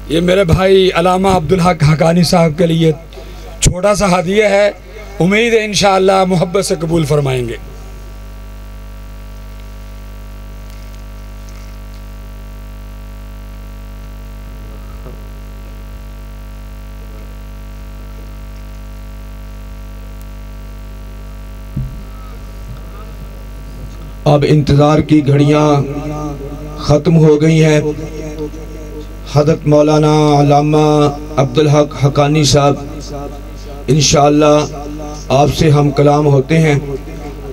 ये मेरे भाई अल्लामा अब्दुल हक हकानी साहब के लिए छोटा सा हदिया है। उम्मीद है इंशाअल्लाह मोहब्बत से कबूल फरमाएंगे। अब इंतज़ार की घड़ियाँ ख़त्म हो गई हैं। हज़रत मौलाना अल्लामा अब्दुल हक हकानी साहब इंशाअल्लाह आपसे हम कलाम होते हैं,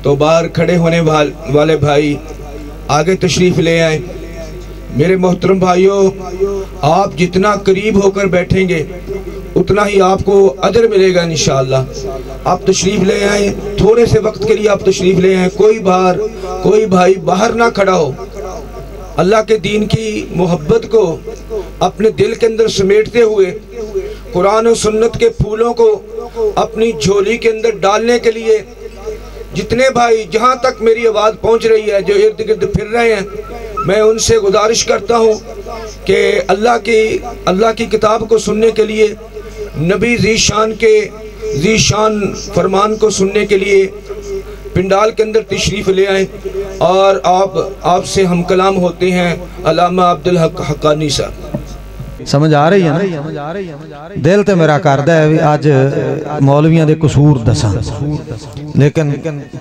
तो बाहर खड़े होने वाले भाई आगे तशरीफ़ ले आए। मेरे मोहतरम भाइयों, आप जितना करीब होकर बैठेंगे उतना ही आपको अजर मिलेगा इंशाअल्लाह। आप तशरीफ़ ले आए, थोड़े से वक्त के लिए आप तशरीफ़ ले आए। कोई भाई बाहर ना खड़ा हो। अल्लाह के दीन की मोहब्बत को अपने दिल के अंदर समेटते हुए कुरान और सुन्नत के फूलों को अपनी झोली के अंदर डालने के लिए जितने भाई जहाँ तक मेरी आवाज़ पहुँच रही है, जो इर्द गिर्द फिर रहे हैं, मैं उनसे गुजारिश करता हूँ कि अल्लाह की किताब को सुनने के लिए, नबी ज़ीशान फरमान को सुनने के लिए पिंडाल के अंदर तशरीफ़ ले आए। और आपसे हम कलाम होते हैं अल्लामा अब्दुल हक हकानी साहब। समझ आ रही है ना? दिल तो मेरा करदा है भी अज मौलवियां दे कसूर दसा, लेकिन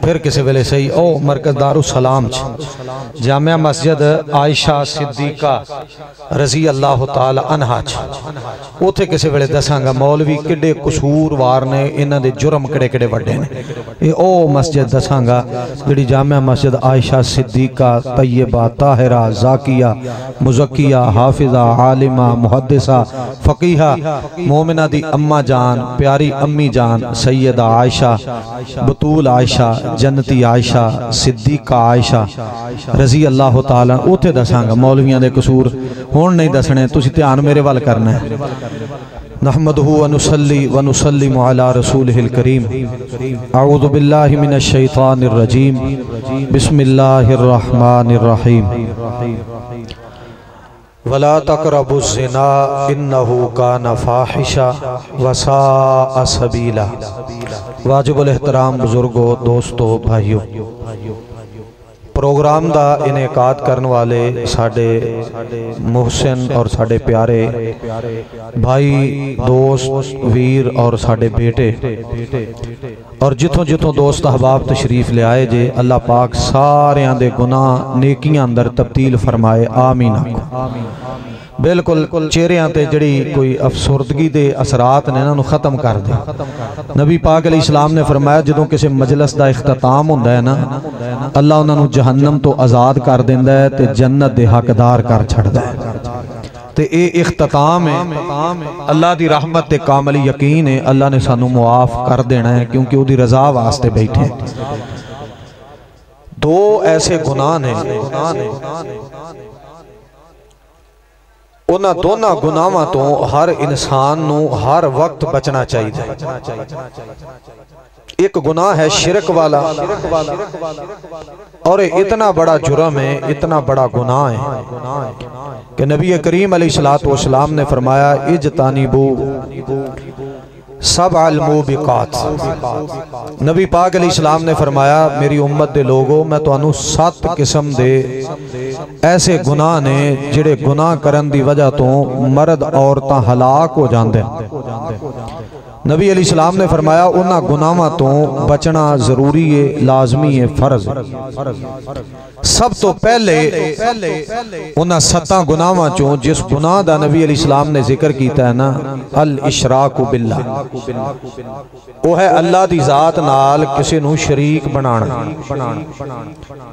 फिर किसी वेले सही ओ मरकज दारुस सलाम जामिया मस्जिद आयशा सिद्दीका रजी अल्लाह तआला अन्हा उथे किसी वेले दसांगा मौलवी किड्डे कसूरवार ने, इन्हां दे जुर्म किड़े किड़े वड्डे ने। ये ओ मस्जिद दसांगा जिहड़ी जामिया मस्जिद आयशा सिद्दीका तैयबा ताहिरा जाकिया मुज़क्किया हाफिजा आलिमा मुहद्दिसा फ़कीहा मोमिना दी अम्मा जान प्यारी अम्मी जान सैयदा आयशा बतूल आयशा जन्नती आयशा सिद्दीका आयशा रजी अल्लाह तआला। उथे दसांगा मौलवियां दे कसूर, हुण नहीं दसने, तुसीं ध्यान मेरे वल करना है। नहमदुहु व नुसल्ली व नुसल्लिमु अला रसूलिहिल करीम। अऊज़ु बिल्लाहि मिनश शैतानिर रजीम। बिस्मिल्लाहिर रहमानिर रहीम। वला तक़रबुज़्ज़िना इन्नहु काना फ़ाहिशा व साअ सबीला। वाजिबुल एहतराम बुजुर्गो, दोस्तों, भाइयों, प्रोग्राम का इनेकाद करने वाले साडे मोहसिन और साडे प्यारे भाई दोस्त वीर और साडे बेटे और जिथों जिथों दोस्त अहबाब तशरीफ ले आए जे, अल्लाह पाक सारियां दे गुनाह नेकियां अंदर तब्दील फरमाए, आमीन आखो। बिल्कुल चेहरियां ते जड़ी कोई अफसुर्दगी दे असरात ने इन्हां नूं खत्म कर दे। नबी पाक अलैहिस्सलाम ने फरमाया जदों किसी मजलिस दा इख्तिताम हुंदा है ना, अल्लाह उन्हां नूं जहन्नम तो आज़ाद कर दिंदा है ते जन्नत दे हकदार कर छड़दा है। ते ये इख्तिताम है, अल्लाह दी रहमत ते कामिल यकीन है, अल्लाह ने सानू मुआफ कर देना है क्योंकि उहदी रज़ा वास्ते बैठे। दो ऐसे गुनाह ने, उन्हां दोनों गुनाहां तो हर इंसान नू हर वक्त बचना चाहिए। एक गुनाह है शिरक वाला, और इतना बड़ा जुर्म है, इतना बड़ा गुनाह है कि नबी करीम अलैहिस्सलातु वस्सलाम ने फरमाया इज्तनिबू सबअल मूबिकात। नबी पाक अलैहिस्सलाम ने फरमाया मेरी उम्मत दे लोगों, मैं तुहानू 7 किस्म दे ऐसे गुनाह ने जिहड़े गुनाह करन दी वजह तो मर्द औरतां हलाक हो जांदे। नबी अलैहिस्सलाम ने फरमाया उन्हां गुनाहां तो बचना जरूरी है, लाजमी है, फर्ज। सब तो पहले उन्हां 7 गुनाहां चों जिस गुनाह दा नबी अलैहिस्सलाम ने जिक्र किया है ना, अल इशराकु बिल्लाह, वो है अल्लाह दी जात नाल किसी नूं शरीक बनाना।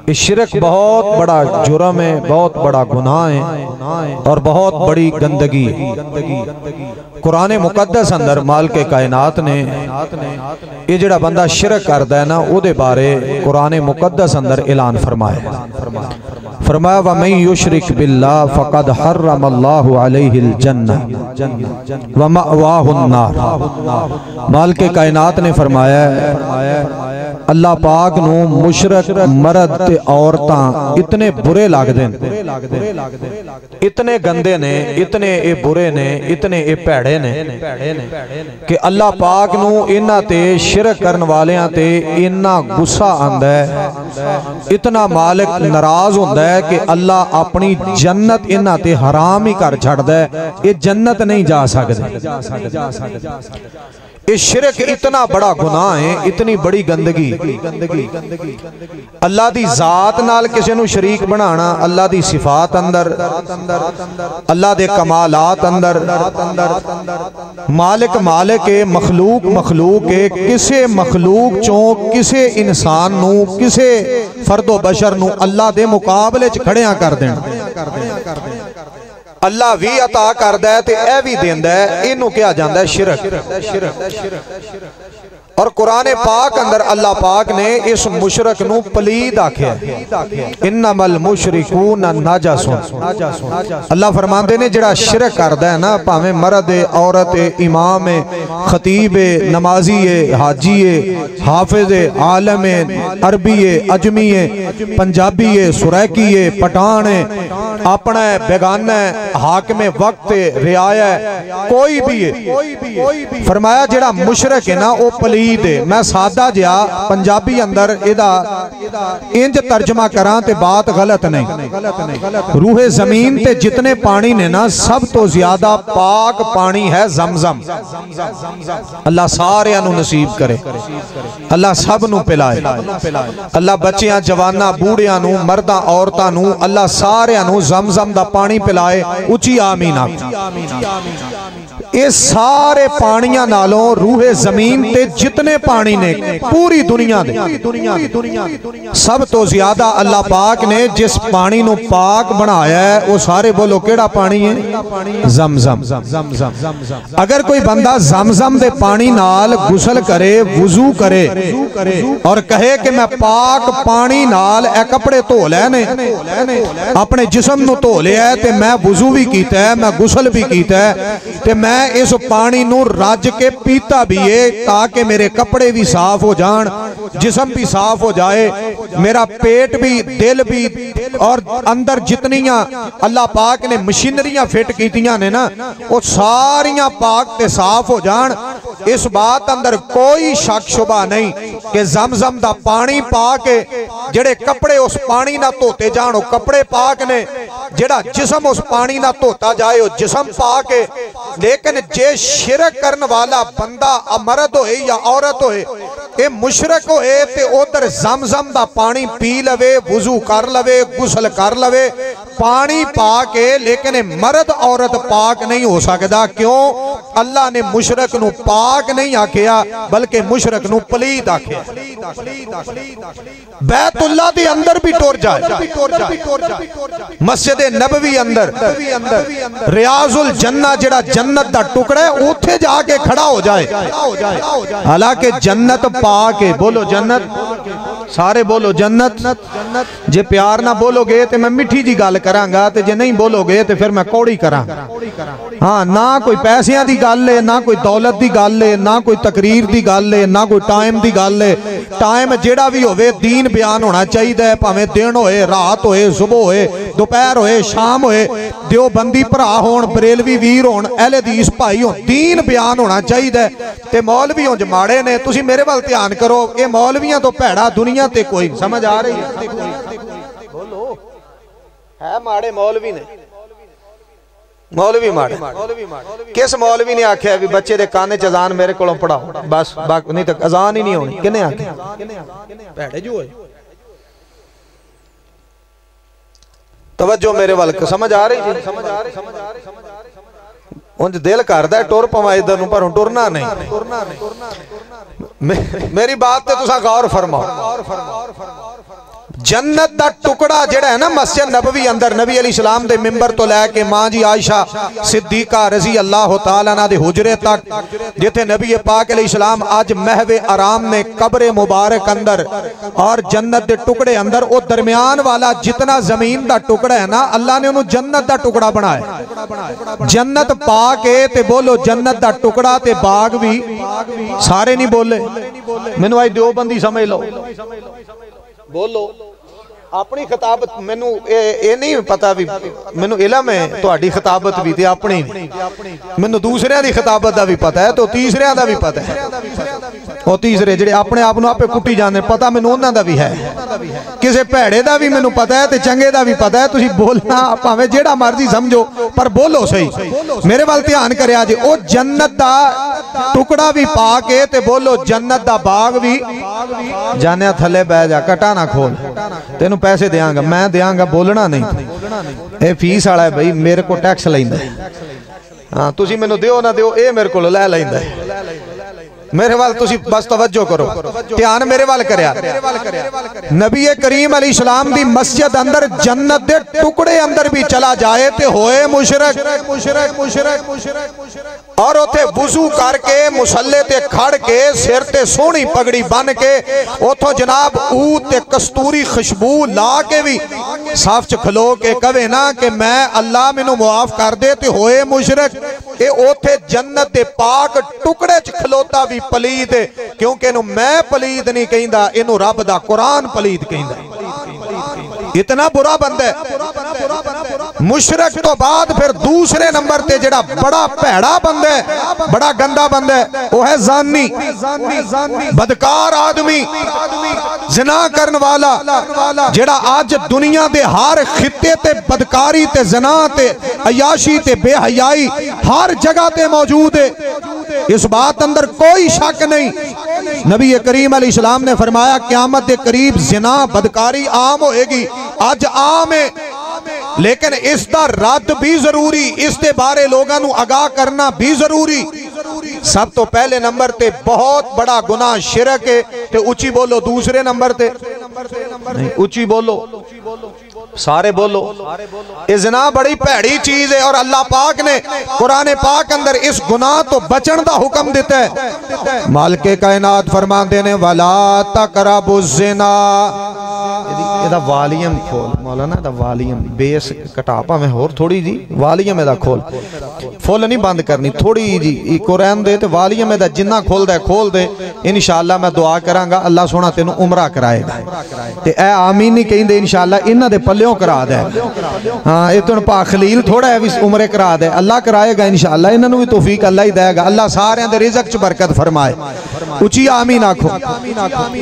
इस शिरक बहुत बड़ा जुर्म है, बहुत बड़ा गुनाह है और बहुत बड़ी गंदगी है। कुरान मुकद्दस अंदर मालिक कायनात ने ये जिहड़ा बंदा शिरक करदा है ना, उहदे बारे कुरान मुकद्दस अंदर ऐलान फरमाया। फरमाया व मन युशरिक बिल्लाह फ़क़द हर्रमल्लाहु अलैहिल जन्नह व मअवाहुन नार। मालिक कायनात ने फरमाया अल्लाह पाक नू मुशरक मर्द ते औरतां इतने बुरे लगदे ने, इतने गंदे ने, इतने ए बुरे ने, इतने ए भैड़े ने कि अल्लाह पाक नू इन्हां ते शिरक करन वालियां ते इन्ना गुस्सा आंदा है, इतना मालिक नाराज होंदा है कि अल्लाह अपनी जन्नत इन्हां ते हराम ही कर छड्डदा है। ये जन्नत नहीं जा सकदे। ये शिरक इतना बड़ा गुनाह है, इतनी बड़ी गंदगी। अल्लाह दी जात नाल किसी नू शरीक बनाना, अल्लाह दी सिफात अंदर, अल्लाह दे कमालात अंदर, मालिक मालिक है, मखलूक मखलूक है। किसे मखलूक चों किसे इंसान नू, किसे फर्दो बशर नू अल्लाह दे मुकाबले च खड़िया कर देना। अल्लाह भी अता करदा है ते ऐ भी देंदा है, इनू क्या जांदा है शिरक। और कुरान पाक अंदर अल्लाह पाक ने इस मुशरक नू पलीद आख्या, इन्नमल मुशरिकून नजसुन। अल्लाह फरमांदे ने जेड़ा शिरक करदा है ना, भावें मर्द है, औरत है, इमाम है, खतीब है, नमाजी है, हाजी है, हाफिज है, आलम है, अरबी है, अजमी है, पंजाबी है, सुरैकी है, पठान है, अपना है, बेगाना है, हाकिम वक्त है, रियाया है, कोई भी है। फरमाया जेड़ा मुशरक है ना वो पलीद है। मैं सादा जिहा पंजाबी अंदर इहदा इंज तर्जमा करा ते बात गलत नहीं। रूहे जमीन ते जितने पानी ने ना, सब तो ज्यादा पाक पानी है जमजम। अल्लाह सारे नू नसीब करे, अल्लाह सब नू पिलाए, अल्लाह बच्चियां जवाना बूढ़ियां नू, मर्दा औरतां नू, अल्लाह सारे नू जमजम दा पानी पिलाए। उची आमीन। ये सारे पानियां नालों रूहे जमीन ते जितने पानी ने पूरी दुनिया दे, सब तो ज्यादा अल्लाह पाक ने जिस पानी नू पाक बनाया है वो सारे बोलो केड़ा पानी है? जमजम। अगर कोई बंदा जमजम दे पानी नाल गुसल करे, वुजू करे और कहे कि मैं पाक पानी नाल ए कपड़े धो लेने, अपने जिस्म नू धो लिया है ते मैं वुजू भी कीता है, मैं गुसल भी कीता है ते मैं इस पानी नू रज के पीता भी है ताकि मेरे कपड़े भी साफ हो जान, जिस्म भी साफ हो जाए, मेरा पेट भी, दिल भी और अंदर जितनियां अल्लाह पाक ने मशीनरियां फिट कीतियां ने ना, वो सारियां पाक ते साफ हो जान। इस बात अंदर कोई शक शुबा नहीं कि जमजम दा पानी पा के जेड़े कपड़े उस पानी ना धोते जान वो कपड़े पाक ने, जेड़ा जिस्म उस पानी ना धोता जाए वो जिस्म पाक है। लेकिन जे शिरक करने वाला बंदा मर्द होए या औरत होए, ये मुशरक होए ते उधर जमजम दा पानी पी लवे, वुजू कर लवे, गुसल कर लवे पानी पा के, लेकिन मर्द औरत पाक नहीं हो सकता। क्यों? अल्लाह ने मुशरक नू पाक नहीं आखिया बल्कि मुशरक नू पलीद आखिया। बैतुल्लाह दे अंदर भी टुर जाए, मस्जिद नबवी अंदर, रियाजुल जन्नत जेड़ा जन्नत दा टुकड़ा है उथे जाके खड़ा हो जाए, हालांकि जन्नत पाक है। बोलो जन्नत, सारे बोलो जन्नत। जे प्यार ना बोलोगे तो मैं मिठी जी गल करांगा, ते जे नहीं बोलोगे तो फिर मैं कौड़ी करांगा। हाँ, ना कोई पैसियां दी गल है, ना कोई दौलत दी गल है, ना कोई तकरीर दी गल है, ना कोई टाइम दी गल है। टाइम जेड़ा भी होवे दीन बयान होना चाहिए, भावें दिन होए, रात होए, सुबह होए, दोपहर होए, शाम होए, देवबंदी भरा होण, बरेलवी वीर होण, अहले हदीस भाई होण, दीन बयान होना चाहिए। ते मौलवी उंज माड़े ने, तुसीं मेरे वाल ध्यान करो, ये मौलवियां तो भैड़ा दुनिया ते कोई। समझ आ रही है? बोलो, है माड़े मौलवी ने, मौलवी माड़े। किस मौलवी ने आख्या भी बच्चे दे काने च अजान मेरे कोलों पढ़ाओ बस, नहीं तो अजान ही नहीं होनी? किने आख्या? भैड़े जो है। तवज्जो मेरे वाल, समझ आ रही जी? समझ आ रही। उंज दिल करदा है टुर पवां इधर नूं, पर टुरना नहीं। मेरी बात ते तुसां गौर फरमाओ। जन्नत दा टुकड़ा जिहड़ा है ना मस्जिद नबवी अंदर नबी अली सलाम दे मिंबर तो लैके मां जी आयशा सिद्दीका रजी अल्लाह तआला अन्हा दे हुजरे तक जिथे नबी पाक अली सलाम आज महवे आराम में कब्र मुबारक अंदर और जन्नत दे टुकड़े अंदर वो दरमियान वाला जितना जमीन दा टुकड़ा है ना अल्लाह ने उन्होंने जन्नत दा टुकड़ा बनाया। जन्नत पा के ते बोलो जन्नत दा टुकड़ा ते बाग भी सारे नहीं बोले मैनू आज देवबंदी समझ लो बोलो अपनी खिताबत मैनू ये नहीं पता भी मैनू इलम है तुहाडी खिताबत भी ते अपनी मैनू दूसरियां दी खिताबत दा भी पता है तो तीसरियां दा भी पता है वो तीसरे जिहड़े अपने आप नूं आपे कुट्टी जांदे पता मैनू उन्हां दा भी है किसी भैड़े दा भी मैनू पता है ते चंगे दा भी पता है तुसीं बोलना भावें जिहड़ा मर्जी समझो पर बोलो सही मेरे वाल ध्यान करिया जे ओ जन्नत दा टुकड़ा भी पा के ते बोलो जन्नत दा बाग भी जाने थले बह जा कटा ना खोल तेनू पैसे देंगा मैं देंगा बोलना नहीं ये फीस वाला है भाई मेरे को टैक्स लैंदा हाँ तुसी मैनू दिओ ना दिओ ये मेरे को लै लैंदा मेरे वाल तुसी बस तवज्जो करो ध्यान मेरे वाल करया नबी करीम अलैहि सलाम दी मस्जिद अंदर जन्नत दे टुकड़े अंदर भी चला जाए ते होए मुशरक और उथे वुजू करके मुसल्ले ते खड़ के सिर ते सोहनी पगड़ी बन के उथों जनाब ऊद ते कस्तूरी खुशबू ला के भी साफ च खलो के कवे ना कि मैं अल्लाह मैनू मुआफ कर दे ते होए मुशरक ये उथे जन्नत दे पाक टुकड़े च खलोता भी पलीद क्योंकि इनू मैं पलीद नहीं कहंदा इनू रब दा कुरान पलीद कहंदा इतना बुरा बंदा है। मुशरक तो बाद फिर दूसरे नंबर ते जेड़ा बड़ा भैड़ा बंदा है बड़ा गंदा बंदा है वो है जानी बदकार आदमी जिना करन वाला जेड़ा आज दुनिया दे हर खिते ते बदकारी ते जना ते अयाशी ते बेहयाई हर जगह ते मौजूद है इस बात अंदर कोई शक नहीं। नबी करीम अलैहि सलाम ने फरमाया क़यामत के करीब जिना बदकारी आम होएगी आज आम है लेकिन इसका रद्द भी जरूरी इसके बारे लोगों को आगाह करना भी जरूरी। सब तो पहले नंबर ते बहुत बड़ा गुनाह शिरक है ते उची बोलो दूसरे नंबर ते उची बोलो सारे बोलो ये ज़िना बड़ी भैड़ी चीज है और अल्लाह पाक ने कुरान पाक अंदर इस गुनाह तो बचन का हुक्म दिता है। मालिक कायनात फरमाते ने वला तकरबु ज़िना एदा वॉल्यूम खोल मौलाना एदा वॉल्यूम बेस घटा भावें होर थोड़ी जी वॉल्यूम एदा खोल फुल नहीं बंद करनी थोड़ी जी कुरान दे ते वॉल्यूम एदा जिन्ना खोल दे इंशाअल्लाह मैं दुआ करांगा अल्लाह सोना तेनू उमरा कराएगा ते ए आमीन नहीं कहिंदे इंशाअल्लाह इन्हां दे पल्लियों करा दे हाँ ये तो पा खलील थोड़ा है भी उमरे करा दे अल्लाह कराएगा इंशाअल्लाह इन्हां नू भी तौफीक अल्लाह ही देगा अल्लाह सारे दे रिज़्क च बरकत फरमाए उची आमीन आखो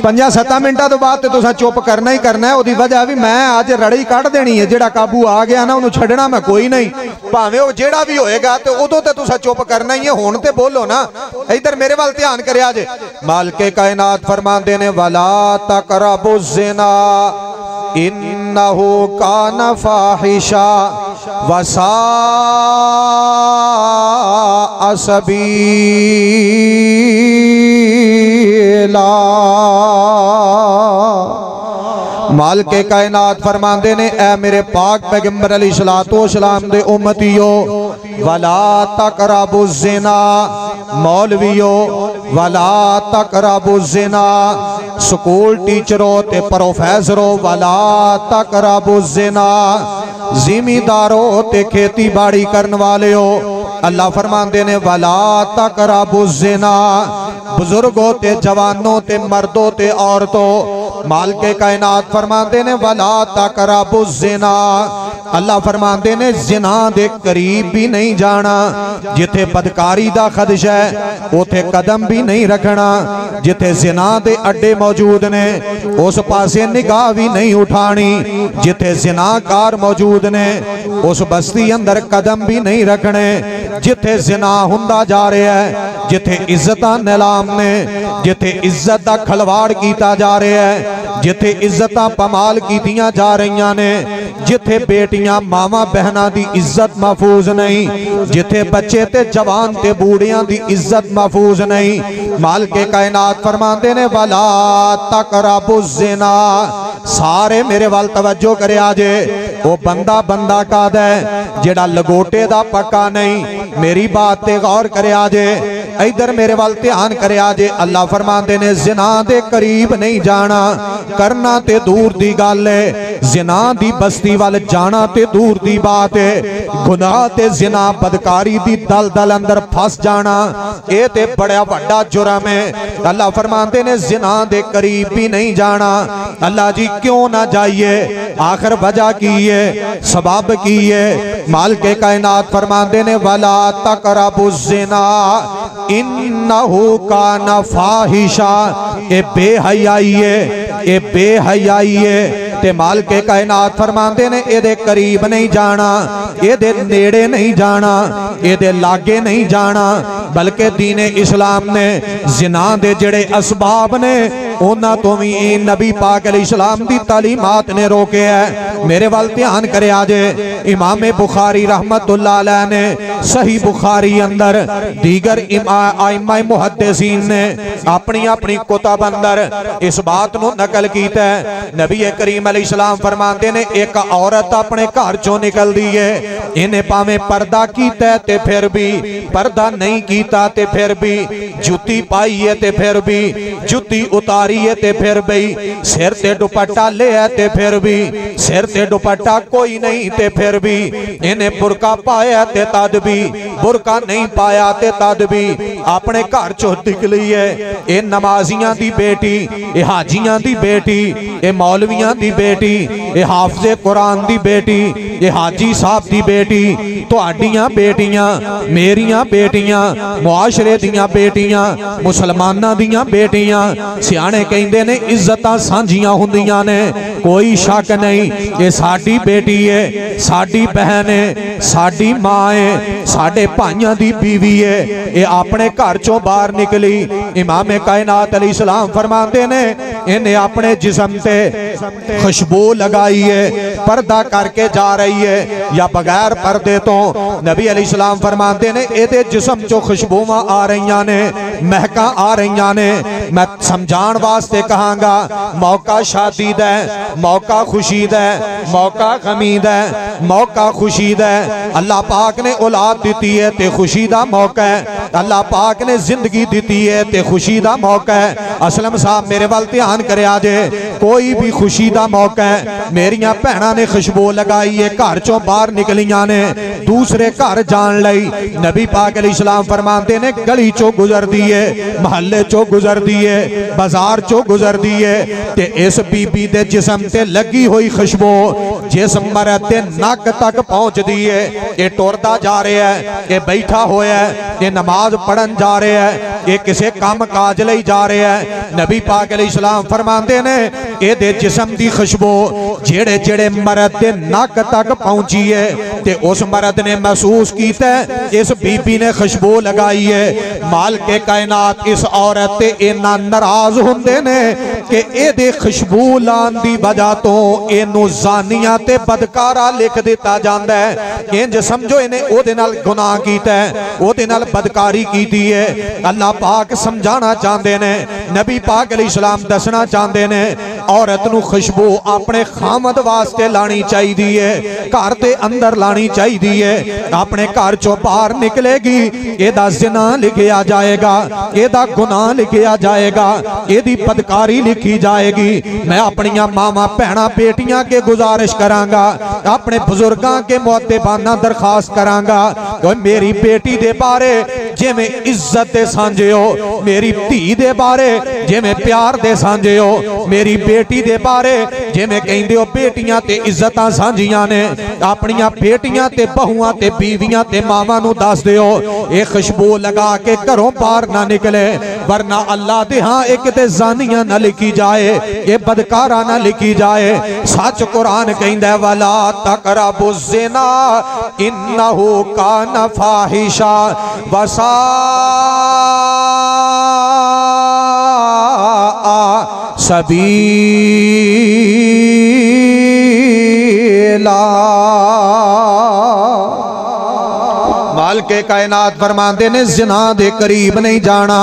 5-7 मिनटां तो बाद ते तुसां चुप करना ही करना है ओदी वजह भी मैं आज रड़ी कढ़ देनी है जेड़ा काबू आ गया ना उन्होंने छड़ना मैं कोई नहीं भावें वो जेड़ा भी होएगा तो उदों ते तुसां चुप करना ही है हुण ते बोलो ना इधर मेरे वाल ध्यान करिया जे मालिक कायनात फरमांदे ने वला तकरबु ज़िना इन्नहु काना फाहिशा वसा सबीला मालिक कायनात फरमांदे ने ए मेरे पाक पैगंबर अलैहिस्सलातु वस्सलाम दे उम्मतियो वला तकरबु ज़िना मौलवियो वला तकरबु ज़िना स्कूल टीचरों ते प्रोफेसरों वला तकरबु ज़िना जिमीदारों ते खेती बाड़ी करने वाले हो अल्लाह फरमांदे ने वला तकरबु ज़िना बुजुर्गों ते जवानों ते मर्दों ते औरतों मालिक कायनात फरमाते ने वला तकरबु ज़िना अल्लाह फरमाते ने जिना दे करीब भी नहीं जाना जिथे बदकारी दा खदशा है उथे कदम भी नहीं रखना जिथे जिना दे अड्डे मौजूद ने उस पासे निगाह भी नहीं उठानी जिथे जिनाकार मौजूद ने उस बस्ती अंदर कदम भी नहीं रखने जिथे जिना हुंदा जा रहा है जिथे इज्जत नीलाम ने जिथे इज्जत का खलवाड़ किया जा रहा है जिथे इज्जत पमाल कीतियां जा रही ने जिथे बेटियां मावा बहना की इज्जत महफूज नहीं जिथे बच्चे ते जवान ते बूढ़ियां की इज्जत महफूज नहीं मालिक कायनात फरमाते ने वला तकरबु ज़िना सारे मेरे वाल तवज्जो करे आजे। वो बंदा बंदा काद है जेड़ा लगोटे दा पक्का नहीं, मेरी बात ते गौर करे आजे, इधर मेरे वाल ध्यान करे आजे। अल्लाह फरमाते ने जिना दे करीब नहीं जाना, करना ते दूर दी गल है, जिना दी बस्ती वाल जाना ते दूर दी बात है। गुनाह ते जिना बदकारी दी दलदल अंदर फस जाना ये ते बड़ा बड़ा जुर्म है। अल्लाह फरमाते ने जिना दे करीब भी नहीं जाना। अल्लाह जी क्यों ना जाइए, आखिर वजह की है, सबब की है। मालिक कायनात फरमाते ने वला तकरबु ज़िना इन्नहु काना फाहिशा, ए बेहयाई है, ए बेहयाई है। ते मालिक कायनात फरमाते ने एदे करीब नहीं जाना, एदे नेड़े नहीं जाना, एदे लागे नहीं जाना, बल्कि दीन इस्लाम ने जिना दे जड़े असबाब ने उन्हां तो भी नबी पाक अलैहिस्सलाम दी तालीमात ने रोके है। मेरे वाल ध्यान करे आजे। इमाम बुखारी रहमतुल्लाह अलैह ने सही बुखारी अंदर दीगर आइम्मा मुहद्दिसीन ने अपनी अपनी कुतब अंदर इस बात को नकल किया है। नबी करीम अलैहिस्सलाम फरमाते ने एक औरत अपने घर चों निकलती है, इन्हें भावें पर्दा किया ते फिर भी, पर्दा नहीं किया ते फिर भी, जुत्ती पाई है ते फिर भी, जुत्ती उतारी है ते फिर भी, सिर ते दुपट्टा ले है ते फिर भी, सिर ते दुपट्टा कोई नहीं ते फिर भी, इन्हें बुरका पाया ते तद भी, बुरका नहीं पाया ते तद भी अपने घर चो निकली है। ये नमाजियां दी बेटी, ये हाजियां दी बेटी, ये मौलवियां दी बेटी, ये हाफिज़े कुरान दी बेटी, ये हाजी साहब दी बेटी, तुहाडियां बेटियां, मेरियां बेटियां, मुआशरे दियां बेटियां, मुसलमानां दियां बेटियां, सियाने कहंदे ने इज्जतां सांझियां हुंदियां ने, कोई शक नहीं। ये साडी बेटी है, साडी बहन है, साडी मां है, साडे भाइयां दी बीवी है। ये अपने घर चों बाहर निकली, इमाम कायनात अलैहिस्सलाम फरमाते ने इन्हें अपने जिस्म ते खुशबू लगाई है, पर्दा करके जा रही है या बगैर पर्दे तो। नबी अलैहिस्सलाम फरमाते ने एदे जिस्म चो खुशबूवां आ रही ने, महका आ रही ने। मैं समझाण वास्ते कहांगा, मौका शादी दा, मौका खुशी दा, मौका गमी दा, मौका खुशी दा। अल्लाह पाक ने औलाद दी है ते खुशी दा मौका है, अल्लाह पाक ने जिंदगी दी है ते खुशी दा मौका है। असलम साहब मेरे वाल ध्यान करे आजे, कोई भी खुशी दा मौका है। मेरिया भैणा ने खुशबू लगाई है, घर चों बाहर निकलियां ने दूसरे घर जान लई। नबी पाक अलैहिस्सलाम फरमाते ने गली चो गुजरदी है, महल्ले चो गुजरदी है, बाजार चो गुजरदी है, ते इस बीबी दे जिस्म ते लगी हुई खुशबू जिस मर्द दे नक तक पहुंचदी है। ये टुरदा जा रहा है, ये बैठा होया है, ये नमाज पढ़न जा रहा है, ये किसी काम काज लई जा रहा है। नबी पाक अलैहिस्सलाम फरमाते ने एदे जिस्म दी खुशबू जेड़े जेड़े मर्द दे नक तक पहुंची है ते उस मर्द ने महसूस किया इस बीबी ने खुशबू लगाई है। मालिक कायनात इस औरत ते इन्ना नाराज हुंदे ने कि एदे खुशबू लान दी वजह तो इनू जानिया ते बदकारा लिख दिता जांदा है। इंज समझो इन्हें ओदे नाल गुनाह कीता है, ओदे नाल बदकारी कीती है। अल्लाह पाक समझाना चाहते ने, नबी पाक अलैहिस्सलाम दसना चाहते ने औरत नू खुशबू अपने खामद वास्ते लानी चाहिए है, घर के अंदर लानी चाहिए है। अपने घर चो बाहर निकलेगी एदा ज़िना लिखिया जाएगा, एदा गुनाह लिखिया जाएगा, एदी बदकारी लिखी जाएगी। मैं अपनिया मामा भैणा बेटियां के गुजारिश करांगा, अपने बुजुर्गां के मुअद्दिबाना दरखास्त करांगा, तो मेरी बेटी दे बारे जिवें इज्जत दे सांझे हो, मेरी धी दे बारे जिवें प्यार दे सांझे हो, मेरी बेटी दे बारे जिवें कहंदे हो बेटियां ते इज्जतां सांझियां ने, अपनियां बेटियां ते बहुआं ते बीवियां ते मावां नू दस दिओ ये खुशबू लगा के घरों बाहर ना निकले, वरना अल्लाह दे हां एक ते जानियां ना लिखी जाए, ये बदकारा ना लिखी जाए। सच कुरान कहंदा वला तकरबु ज़िना इन्नहु काना फाहिशा वसा सबीला। माल के कायनात फरमाते ने जिना दे करीब नहीं जाना।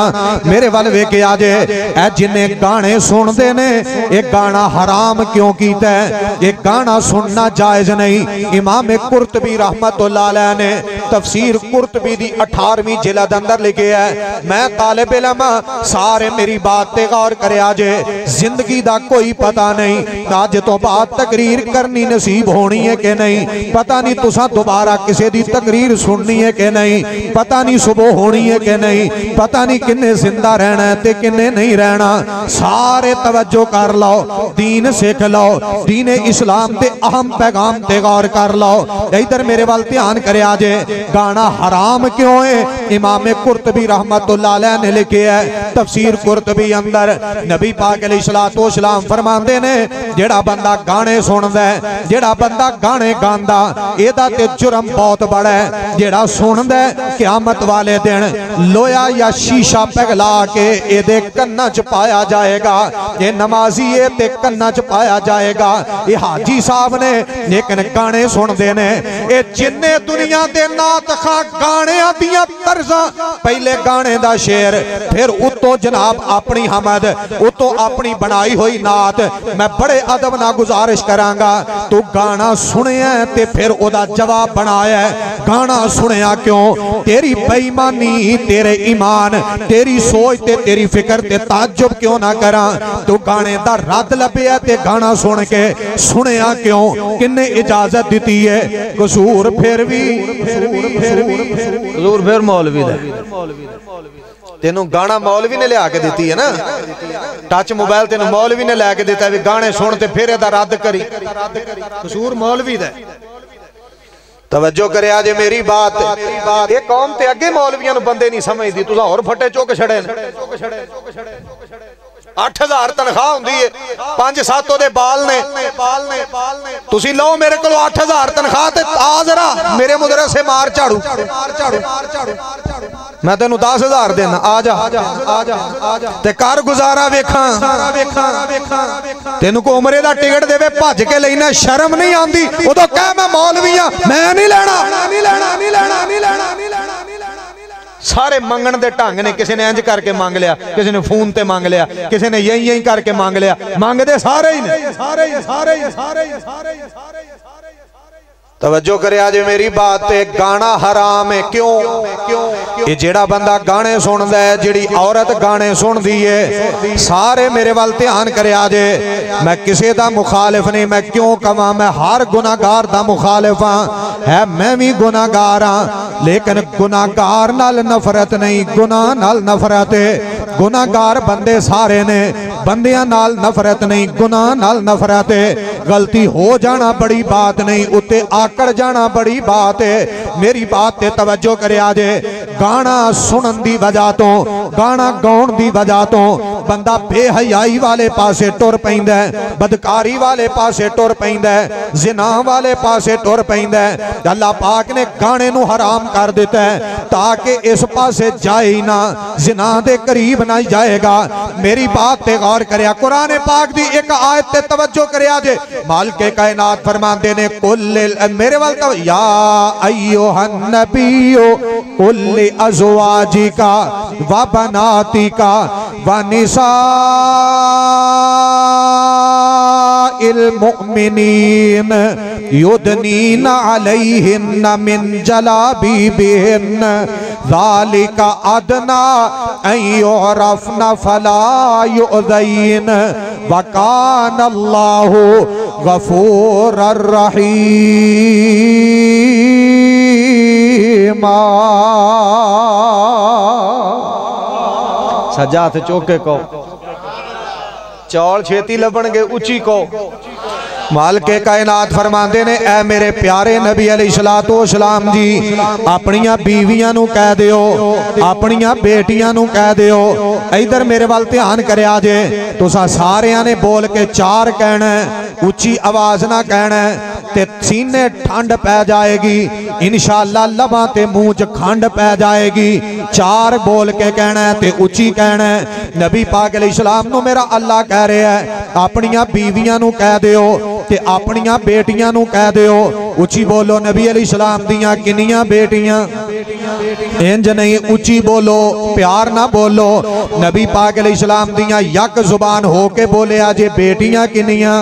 मेरे वाल वेख्या जे ए जिन्ने गाने सुनते ने ये गाना हराम क्यों कीता है? ये गाना सुनना जायज नहीं। इमाम कुर्तबी रहमतुल्लाह अलैह ने तफसीर कुर्तबी दी 18वीं जिल्द अंदर लिखे है। मैं तालिब इल्म सारे मेरी बात ते गौर करया जे, जिंदगी दा कोई पता नहीं अज तो बाद तकरीर करनी नसीब होनी है कि नहीं, पता नहीं तुसा दोबारा किसी दी तकरीर सुननी है कि नहीं, पता नहीं सुबह होनी है कि नहीं, पता नहीं किन्ने जिंदा रहना है ते किन्ने नहीं रहना। सारे तवज्जो कर लो, दीन सीख लो, दीन इस्लाम ते अहम पैगाम ते गौर कर लो। इधर मेरे वाल ध्यान करया जे गाना हराम क्यों है? इमाम कुर्तबी रहमतुल्लाह अलैह ने लिखे है तफसीर कुर्तबी अंदर, नबी पाक अलैहिस्सलातु वस्सलाम फरमाते ने जेड़ा बंदा गाने सुनदा है, जेड़ा बंदा गाने गांदा, एदा ते जुर्म बहुत बड़ा है। जेड़ा सुनदा है क़यामत वाले दिन लोया या शीशा पिघला के एदे कन्ना च पाया जाएगा। ये नमाजी है ते कन्ना च पाया जाएगा। ये हाजी साहब ने लेकिन गाने सुनते ने। ये जिन्ने दुनिया दे नात खा गाने दियां तर्जा, पहले गाने दा शेर, फिर उतो जनाब अपनी हमद, उतो अपनी बनाई हुई नात। मैं बड़े अदब ना गुजारिश करांगा, तू गाना सुनिया ते फिर ओदा जवाब बनाया। गाना सुनिया क्यों? तेरी बेईमानी, तेरे ईमान, तेरी सोच ते तेरी फिक्र ते ताज्जुब क्यों ना करा? तू गाने दा रद लभ्या ते गाना सुन के सुनिया क्यों? किन्ने इजाजत दी है? कसूर फिर भी हजूर फिर मौलवी दा। तेनू गाना मौलवी ने लिया के दी है ना, टच मोबाइल तेन मौलवी ने लैके दिता भी गाने सुन ते फिर एदा रद्द करी। कसूर मौलवी दा। तवज्जो करे जे मेरी बात, ये कौम ते अगे मौलवियां नूं बंदे नहीं समझदी, तुसा होर फट्टे चुक छड़े। 8000 तनख्वाह होंदी है, 5-7 ओदे बाल ने। तुसी लो मेरे को 8000 तनख्वाह ते आ जरा मेरे मदरसे मार झाड़ू, मैं तेनू 10,000 देना, आ जा ते कर गुजारा वेखा। तेनू को उमरे दा टिकट देवे भज के लेना, शर्म नहीं आंदी? उदों कह मैं मौलवी हां, मैं नहीं लेना। सारे मंगण दे ढंग ने, किसी ने इंज करके मांग लिया, किसी ने फोन ते मांग लिया, किसी ने यही करके मांग लिया। मांगदे सारे ही ने। तवज्जो करे आज मेरी बात ते, गाना हराम है क्यों? ये जेड़ा बंदा गाने सुनदा है, जेड़ी औरत गाने सुनदी है, सारे मेरे वाल ध्यान करे आज। मैं किसी दा मुखालिफ नहीं, मैं क्यों कवां? मैं हर गुनाहगार दा मुखालिफ हां, है मैं भी गुनाहगार हां, लेकिन गुनाहगार नाल नफरत नहीं, गुनाह नाल नफरत है। गुनाहगार बंदे सारे ने, बंदियां नाल नफरत नहीं, गुनाह नाल नफरत है। गलती हो जाना बड़ी बात नहीं, उत्ते आकड़ जाना बड़ी बात है। मेरी बात ते तवज्जो करे आज। गाना सुनन दी वजह तो, गाना गाउण दी वजह तो बंदा बेहयाई वाले पासे टुर पैंदा है, बदकारी वाले पासे टुर पैंदा है, जिना वाले पासे टुर पैंदा है। अल्लाह पाक ने गाने नू हराम कर दिता है ताकि इस पासे जाए ही ना, जिना दे करीब ना जाएगा। मेरी बात ते गौर करया, कुरान पाक दी एक आयत ते तवज्जो करया जे। मालिक कायनात फरमाते ने कुल, मेरे वाल तो, या अय्युहन नबियो कुल अज़वाजिका व बनातिका व निसाइल मुमिनीन युदनीना अलैहिन्न मिन जलाबिबिहिन्न ज़ालिका अदना अन युरफ़ना फला युज़ैन व कान अल्लाहु गफूरर रहीम। सज्जा हाथ चौके को चौल छेती लभणगे, उची को। मालिक कायनात फरमाते ने, ऐ मेरे प्यारे नबी अलैहिस्सलातु वस्सलाम जी, अपनियां बीवियां नू कह दियो, अपनियां बेटियां नू कह दियो। इधर मेरे वाल ध्यान करया जे, तुसा सारियां ने बोल के 4 कहना, उच्ची आवाज ना कहना, ते सीने ठंड पै जाएगी इंशाअल्लाह, लबां ते मुंह च खंड पै जाएगी। 4 बोल के कहना ते उच्ची कहना। नबी पाक अलैहिस्सलाम नू मेरा अल्लाह कह रहा है, अपनियां बीवियां नू कह दियो कि अपनियां बेटियां नू कह दियो, उची बोलो नबी अलैहिस्सलाम दियां किन्नियां बेटियां? इंज नहीं, उची बोलो, प्यार ना बोलो। नबी पाक अलैहिस्सलाम दियां यक जुबान होके बोले जे बेटियां किन्नियां?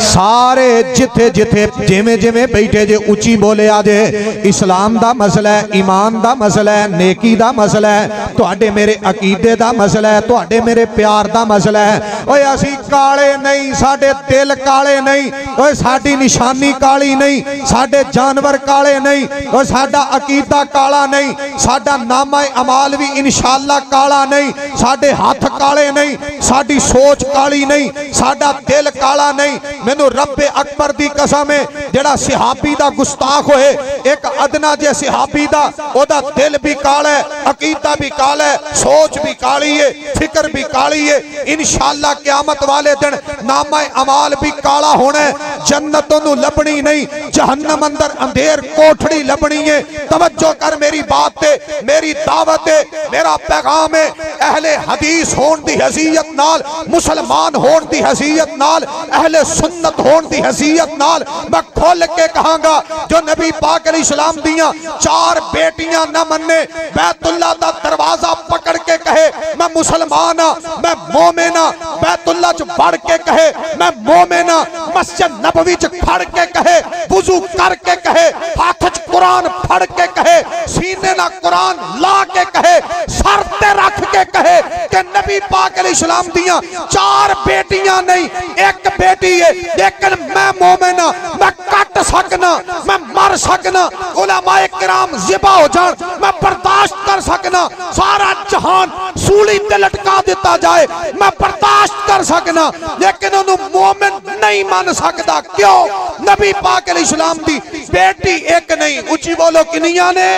सारे जिथे जिथे जिमें जिमें बैठे जे उची बोले जे इस्लाम दा मसला है, ईमान दा मसला है, नेकी दा मसला है, तुहाडे मेरे अकीदे दा मसला है, तुहाडे मेरे प्यार दा मसला है। ओए असी काले नहीं, साडे दिल काले नहीं, ओए साडी निशानी काली नहीं, साडे जानवर काले नहीं, ओए साडा अकीदा काला नहीं, साडा नामा अमाल भी इंशाअल्लाह काला नहीं, साडे हाथ काले नहीं, साडी सोच काली नहीं, साडा दिल काला नहीं। मैनू रब्बे अकबर दी कसम है, जेड़ा सहाबी दा गुस्ताख होए, एक अदना जे सहाबी दा ओदा दिल भी काला है, अकीदा भी काला है, सोच भी काली है, फिक्र भी काली है। इंशाअल्लाह क़यामत वाले दिन नामा अमाल भी काला होना है। जन्नतों नू लभनी नहीं, जहन्नम अंदर अंधेर कोठड़ी लभनी है। तवज्जो कर मेरी बात ते, मेरी दावत है, मेरा पैगाम है। अहले हदीस होने दी हैसियत नाल, मुसलमान होने दी हैसियत नाल, अहले सुन्नत होने दी हैसियत नाल मैं खोल के कहांगा, जो नबी पाक अलैहिस्सलाम दियां 4 बेटियां न मन्ने, बैतुल्लाह दा दरवाजा पकड़ के कहे मैं मुसलमान हां, मैं मोमिन हां, बैतुल्लाह च बढ़ के कहे मैं मोमिन हां, मस्जिद नबवी च खड़ के कहे, वुजू करके कहे, हाथ च कुरान फड़ के कहे, सीने ना कुरान ला के कहे, सर ते रख के कहे कि नबी पाक अलैहिस्सलाम दियां 4 बेटियां नहीं, एक बेटी है, लेकिन मैं मोमिन हां, मैं कट सकना, मैं मर सकना, उलमाए किराम ज़िबा हो जान, मैं बर्दाश्त कर सकना, सारा जहान सूली ते लटका दिता जाए, मैं बर्दाश्त कर सकना, लेकिन उन्हें मोमिन नहीं मान सकता। क्यों? नबी पाक अलैहिस्सलाम दी बेटी एक नहीं, उची बोलो किन्नियां ने?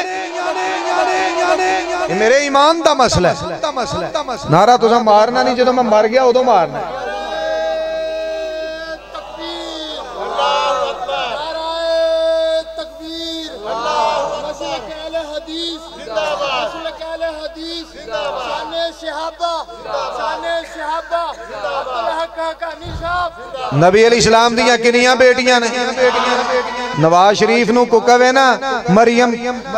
मेरे ईमान दा मसला है। नारा तुसा मारना नहीं, जो मैं मर गया उदों मारना। नबी अलैहिस्सलाम दियां किन्नियां बेटियां ने? नवाज शरीफ नू को कहे ना मरियम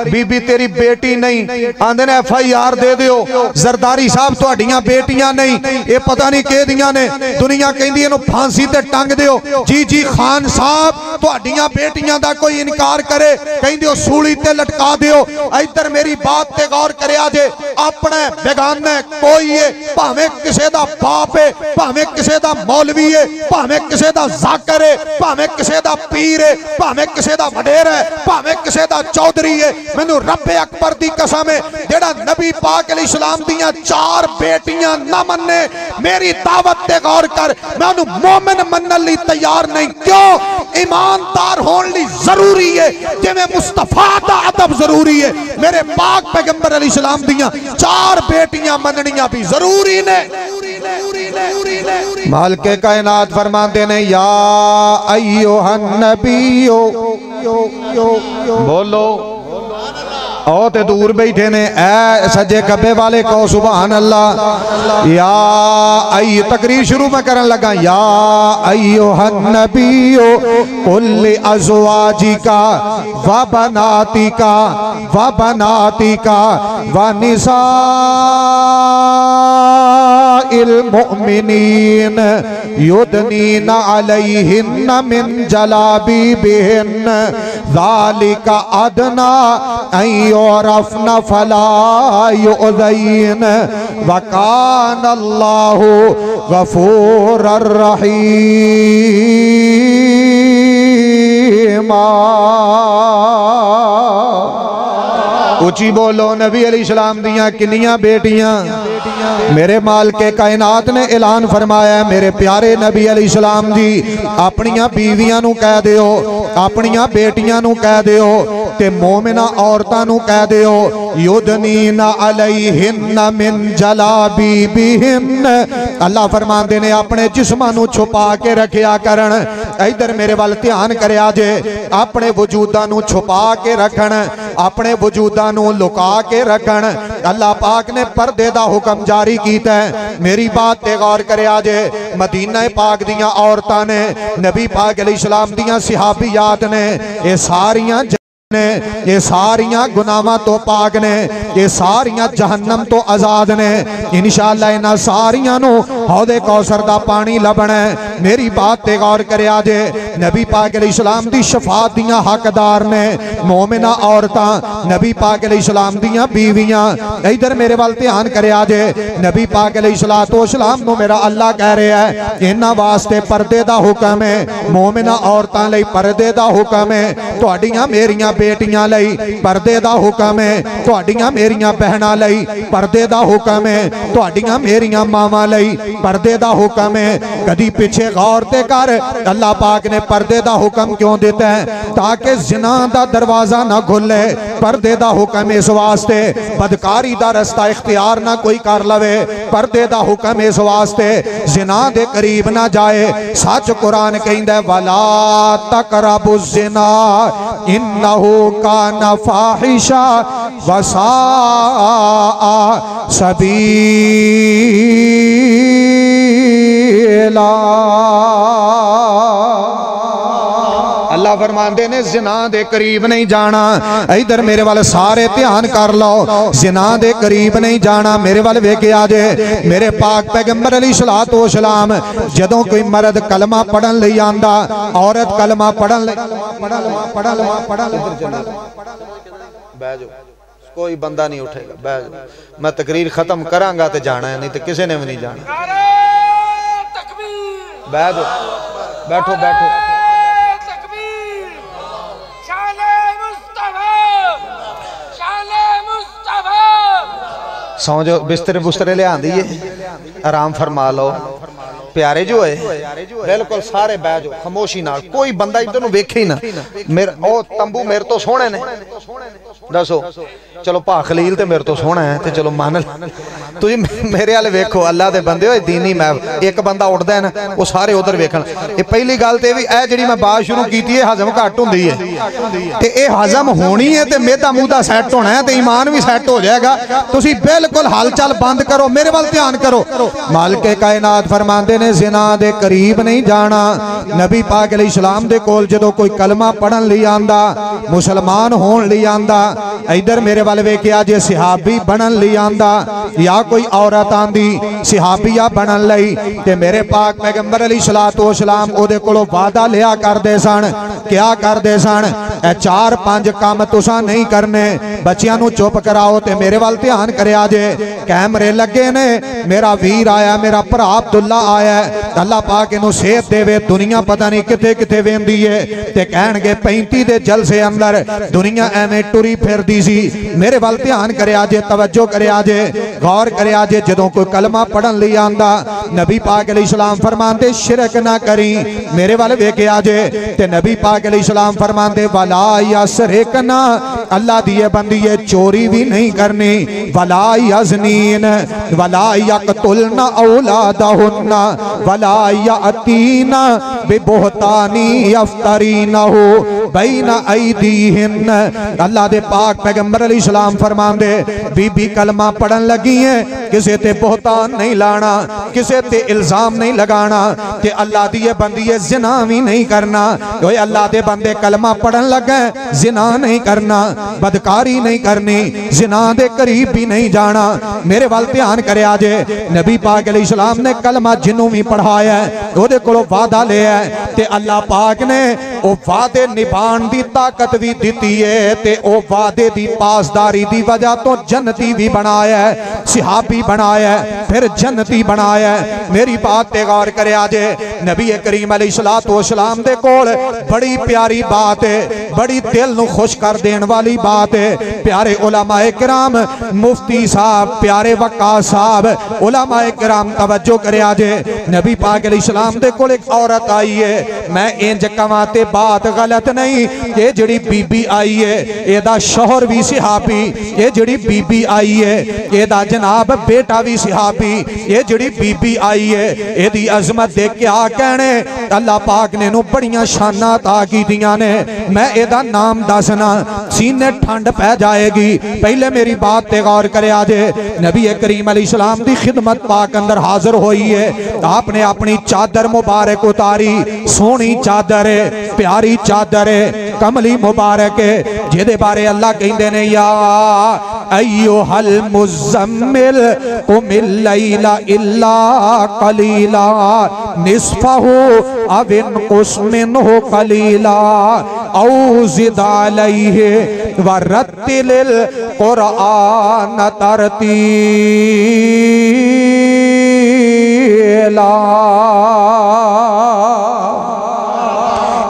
बीबी तेरी बेटी नहीं, आंदे ने FIR दे दियो, जरदारी साहब तुहाडियां बेटियां नहीं, ये पता नहीं के दियां ने, दुनिया कहंदी इहनू फांसी ते टंग दियो। जी जी खान साहब तुहाडियां बेटियां दा कोई इनकार करे, कहंदे ओ सूली ते लटका दियो। इधर मेरी बात ते गौर करिया जे, अपने बेगाना कोई है, भावें किसे दा बाप है, भावें किसे दा मौलवी है, भावें किसे दा जाकर है, भावें किसे दा पीर है, भावें किसे दा वडेर है, भावें किसे दा चौधरी है, मैनू रब्बे अकबर दी कसम है, जेड़ा नबी पाक अलैहिस्सलाम दियां 4 बेटियां ना मन्ने, मेरी दावत ते गौर कर, मैं उन्हें मोमिन मनन लई तैयार नहीं। क्यों? ईमानदार होने लई जरूरी है, जिवें मुस्तफा दा अदब जरूरी है, मेरे पाक पैगंबर अलैहिस्सलाम दियां 4 बेटियां मननियां भी जरूरी ने। मालिके कायनात फरमाते ने या अय्युहन नबियो, बोलो ओ ते दूर बैठे ने, ए सज्जे खब्बे वाले को सुभान अल्लाह। या आई तकरीर शुरू में करन लगा, या अय्युहन नबियो कुल अज़वाजिका व बनातिका व बनातिका व निसा इल मुमिनीन युदनीना अलैहिन्ना मिन जलाबिबिहिन ज़ालिका अदना अय्युरफ़्ना फला युज़ैन व काना अल्लाहु गफ़ूरर रहीमा। ऊंची बोलो नबी अलैहिस्सलाम दियां किन्नियां बेटियां? मेरे मालिके कायनात ने ऐलान फरमाया, मेरे प्यारे नबी अलैहिस्सलाम जी अपनियां बीवियां नू कह दियो, अपनियां बेटियां नू कह दियो ते मोमिना औरतां नू कह दियो युदनीना अलैहिन्ना मिन जलाबीबिहिन। अल्लाह फरमांदे ने अपने जिस्मां नू छुपा के रखिया करन। इधर मेरे वाल ध्यान करया जे, अपने वजूदां नू छुपा के रखन, अपने वजूदां नू लुका के रखन। अल्लाह पाक ने पर्दे दा हुक्म जारी कीता है। मेरी बात ते गौर करया जे, मदीना पाक दियां औरतां ने, नबी पाक अलैहिस्सलाम दियां सहाबियात ने, ये सारियां ने, ये सारियां गुनाहां तो पाक ने, ये सारियां जहन्नम तो आजाद ने। इंशाअल्लाह इन्हां सारियां नू हौदे कौसर दा पानी लबना है। मेरी बात ते गौर करया जे, नबी पाक अलैहिस्सलाम दी शफाअत दियां हकदार ने मोमिना औरतां, नबी पाक अलैहिस्सलाम दियां बीवियां। इधर मेरे वाल ध्यान करया जे, नबी पाक अलैहिस्सलाम नू मेरा अल्लाह कह रहा है इन्हां वास्ते पर्दे दा हुक्म है, मोमिना औरतां लई पर्दे दा हुक्म है, तुहाडियां मेरियां बेटियां लई पर्दे दा हुक्म है, तुहाडियां मेरियां बहनां लई पर्दे दा हुक्म है, तुहाडियां मेरियां मावां लई पर्दे दा हुक्म है। कदी पीछे गौर ते कर, अल्लाह पाक ने पर्दे दा हुक्म क्यों दिता है? ताकि जिना दा दरवाजा ना खुले। पर्दे दा हुक्म इस वास्ते बदकारी दा रस्ता इख्तियार ना कोई कर लवे। पर्दे दा हुक्म इस वास्ते जिना दे करीब ना जाए। सच कुरान कहंदा है वला तकरबु जिना इन्नहु काना फाहिशा वसाआ सबीला। अल्लाह फरमाते ने जिना दे करीब नहीं जाना। इधर मेरे वाल सारे ध्यान कर लो, जिना दे करीब नहीं जाना। मेरे वाल वेखिया जे, मेरे पाक पैगंबर अलैहिस्सलाम जदों कोई मर्द कलमा पढ़न लई आंदा, औरत कलमा पढ़न कोई बंदा नहीं उठेगा, बह जाओ। मैं तकरीर खत्म करांगा तो जाना है, नहीं तो किसी ने भी नहीं जाना। बह जाओ, बैठो बैठो। सौ जो बिस्तरे बुस्तरे ले आंदी है, आराम फरमा लो। प्यारे जो है बिल्कुल सारे बह जाओ खामोशी नाल, कोई बंदा इधर वेखे ही ना। मेरा ओ तंबू मेरे तो सोहने ने, दसो चलो भा खलील तो मेरे तो सोहना है, तो चलो मान तुझे मेरे वाले वेखो। अल्लाह दे बंदे हो दीनी मैं एक बंदा उठदा है ना, वो सारे उधर वेखण। ये पहली गल तो भी ए जिहड़ी मैं बात शुरू की है हजम घट होंदी है, ते ये हजम होनी है, तो मेदा मूदा सैट होना है, तो ईमान भी सैट हो जाएगा। तुसी बिल्कुल हलचल बंद करो, मेरे वाल ध्यान करो। मालिक कायनात फरमांदे ने जिना दे करीब नहीं जाना। नबी पाक अलैहिस्सलाम दे कोल जदों कोई कलमा पढ़न लई आंदा, मुसलमान होण लई आंदा, इधर मेरे वाल वेखिया जे सहाबी बनन लई आंदा या कोई औरत आंदी सहाबिया बनन लई, ते मेरे पाक पैगंबर अलैहिस्सलाम ओदे कोलों वादा लिया करदे सन। क्या करदे सन? ए 4-5 काम तुसां नहीं करने, बच्चियां नूं चुप कराओ। ते मेरे वाल ध्यान करया जे, कैमरे लगे ने, मेरा वीर आया, मेरा भरा अब्दुल्ला आया, अल्लाह पाक इनू सेहत देवे। दुनिया पता नहीं किथे किथे वेंदी है, ते कहणगे 35 दे जलसे अंदर दुनिया एवें टुरी फिरदी सी। मेरे वाल ध्यान करया जे, तवज्जो करया जे, गौर करया जे। जदों कोई कलमा पढ़न लई आंदा, नबी पाक अलैहिस्सलाम फरमांदे शिरक ना करी। मेरे वाल वेखिया जे, ते नबी पाक अलैहिस्सलाम फरमांदे वला यसरिकना, अल्लाह दी बंदीए चोरी भी नहीं करनी, वला यज़नीन, वला यक़तुलना औलादहुन्ना, वला यातीना बिबुहतानी यफ्तरीनहु बैना ऐदीहिन। अल्लाह दे पाक पैगंबर अलैहिस्सलाम फरमांदे बीबी कलमा पढ़न लगी है, किसे ते बोहतान नहीं लाना, किसे ते इल्जाम नहीं लगाना, ते अल्लाह दी बंदीए जिना भी नहीं करना। ओए अल्लाह दे बंदे कलमा पढ़न लगे, जिना नहीं करना, बदकारी नहीं करनी, जिना दे करीब भी नहीं जाना। मेरे वाल ध्यान करया जे, नबी पाक अलैहिस्सलाम ने कलमा जिन्नू भी पढ़ाया ओदे कोलों वादा लिया, ते अल्लाह पाक ने ओ वादे निभाण दी ताकत भी दिती है, ते ओ वादे दी पासदारी दी वजह तो जन्नती भी बनाया, सहाबी बनाया। फिर जन्नती बनाया। मेरी बात ते गौर करे जे नबी करीम अलैहिस्सलाम दे कोल बड़ी प्यारी बात है, बड़ी दिल नू खुश कर देने वाली बात है। प्यारे उलमाए किराम, मुफ्ती साहब, प्यारे वक्का साहब, उलमाए किराम तवज्जो करे जे नबी पाक अलैहिस्सलाम दे कोल एक औरत आई है। मैं इंज कवां ते बात गलत नहीं, ये जड़ी बीबी आई है एदा शौहर भी सहाबी, ये जड़ी बीबी आई है एदा जनाब बेटा भी सहाबी, ये जड़ी बीबी आई है एदी अजमत दे क्या कहने। अल्लाह पाक ने नू बड़ियां शाना अता कीतियां ने। मैं एदा नाम दसना सीने ठंड पै जाएगी। पहले मेरी बात ते गौर करे जे नबी करीम अलैहिस्सलाम दी खिदमत पाक अंदर हाजिर हुई है। आपने अपनी चादर मुबारक उतारी, सोहनी चादर है, प्यारी चादर है, कमली मुबारक है, जिहदे बारे अल्लाह कहंदे ने या अय्युहल मुज़म्मिल कुमिल लैला इल्ला कलीला निस्फहु अव इनकुस मिनहु कलीला औ ज़िद अलैहि वरत्तिलिल कुरआन तरतीला।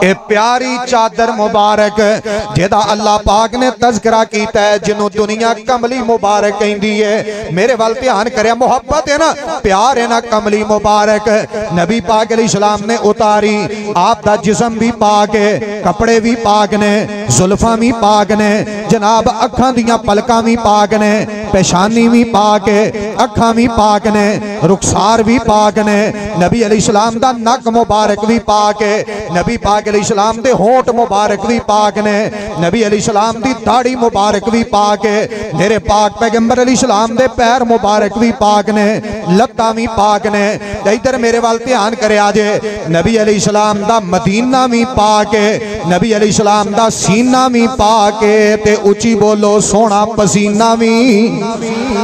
ए प्यारी चादर मुबारक जेदा अल्लाह पाक ने तज़किरा कीता है, जिन्हों दुनिया कमली मुबारक कहती है। मेरे वाल ध्यान करे, मोहब्बत है ना, प्यार है ना, कमली मुबारक नबी पाक अलैहिस्सलाम ने उतारी। आप दा जिस्म भी पाक है, कपड़े भी पाक ने, जुल्फां भी पाक ने, जनाब अखां दियां पलकां भी पाक ने, पेशानी भी पाक है, अखां भी पाक ने, रुखसार भी पाक ने। नबी अलैहिस्सलाम दा नक मुबारक भी पाक है, नबी पाक अलैहिस्सलाम दे होंठ मुबारक भी पाक ने, नबी अलैहिस्सलाम दी दाढ़ी मुबारक भी पाक है, मेरे पाक पैगंबर अलैहिस्सलाम दे पैर मुबारक भी पाक ने, लत्तां भी पाक ने। इधर मेरे वाल ध्यान करे जे नबी अलैहिस्सलाम दा मदीना भी पाक है, नबी अलैहिस्सलाम दा सीना भी पाक है, ते उची बोलो सोना पसीना भी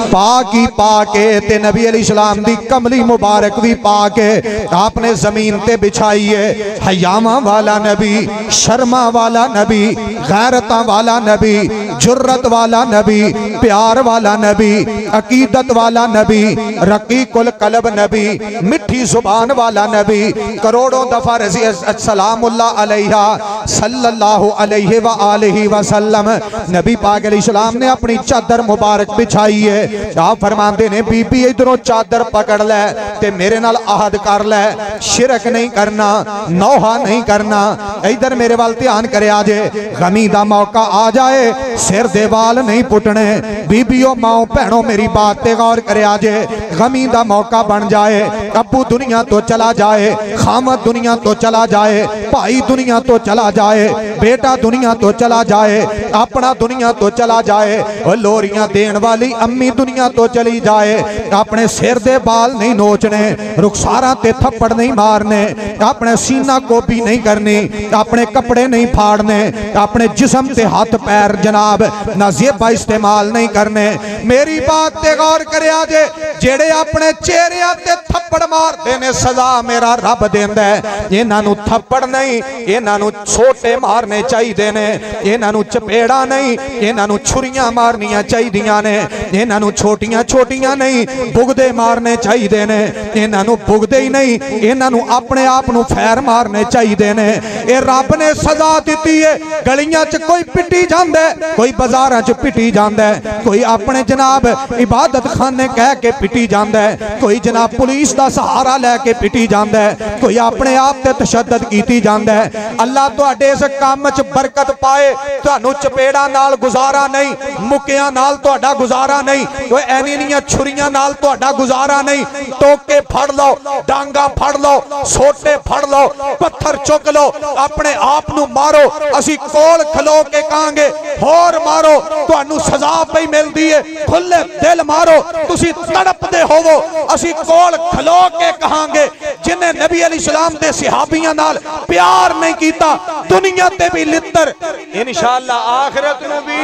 पाक ही पाक है, ते नबी अलैहिस्सलाम दी कमली मुबारक भी पाक है। आपने जमीन ते बिछाई है, हयामा वाला नबी, शर्मा वाला नबी, गैरता वाला नबी, जुर्रत वाला नबी, प्यार वाला नबी, अकीदत वाला नबी, रकीकुल कल्ब नबी, मिठी जुबान वाला नबी। करोड़ों दफा रज़ी सलामुल्लाह अलैहा सल्लल्लाहु अलैहि व आलिहि वसल्लम नबी पाक अलैहिस्सलाम ने अपनी चादर मुबारक बिछाई है। आप फरमाते ने बीबी इधरों चादर पकड़ ले ते मेरे नाल आहद कर ले, शिरक नहीं करना, नौहा नहीं करना। इधर मेरे वाल ध्यान करे जे गमी दा मौका आ जाए सिर दे वाल नहीं पुटने। बीबियों माओ भैनों मेरी बात ते गौर करे जे गमी दा मौका बन जाए, अब्बू दुनिया तो चला जाए, खामद दुनिया तो चला जाए, भाई दुनिया तो चला जाए, बेटा दुनिया तो चला जाए, अपना दुनिया तो चला जाए, और लोरियां देन वाली अम्मी दुनिया तो चली जाए, अपने सिर दे बाल नहीं नोचने, रुखसारा ते थप्पड़ नहीं मारने, अपने सीना गोभी नहीं करनी, अपने कपड़े नहीं फाड़ने, अपने जिस्म ते हाथ पैर जनाब नाज़ेबा इस्तेमाल नहीं करने। मेरी बात ते गौर करे जे जेड़े अपने चेहरे ते थप्पड़ मारते ने सजा मेरा रब देंदा है। इन्हां नू थप्पड़ नहीं, इन्हां नू छोटे मारने चाहिए ने, इन्हां नू चपेड़ा नहीं, इन्हां नू छुरियां मारनियां चाहिए ने, इन्हां नू छोटियां छोटियां नहीं बुगदे मारने चाहिए ने, इन्हां नू बुगदे ही नहीं, इन्हां नू अपने आप नू फैर मारने चाहिए ने। ये रब ने सजा दी है। गलियां च कोई पिटी जांदा है, कोई बाजारां च पिटी जांदा है, कोई अपने जनाब इबादत खाने कह के पिटी जांदा है, कोई जनाब पुलिस दा सहारा लैके पिटी जांदा है, कोई अपने आप ते तशद्दद कीती जांदा है। अल्लाह तुहाडे इस काम च बरकत पाए। तुहानू चपेड़ा नाल गुजारा नहीं, मुक्कियां नाल तुहाडा गुजारा नहीं, कोई एनियां छुरियां नाल तुहाडा गुजारा नहीं। टोके फड़ लो, डांगा फड़ लो, सोटे फड़ लो, पत्थर चुक लो, अपने आप नू मारो। असी कोल खलो के कहांगे होर मारो, तुहानू सजा पई मिलदी है। खुले दिल मारो, तुसी तड़पदे होवो, असी कोल खलो के कहांगे जिन्हें नबी अलैहिस्सलाम दे सहाबियां नाल प्यार नहीं कीता, दुनिया ते भी लित्तर, इंशाअल्लाह आखिरत नू भी।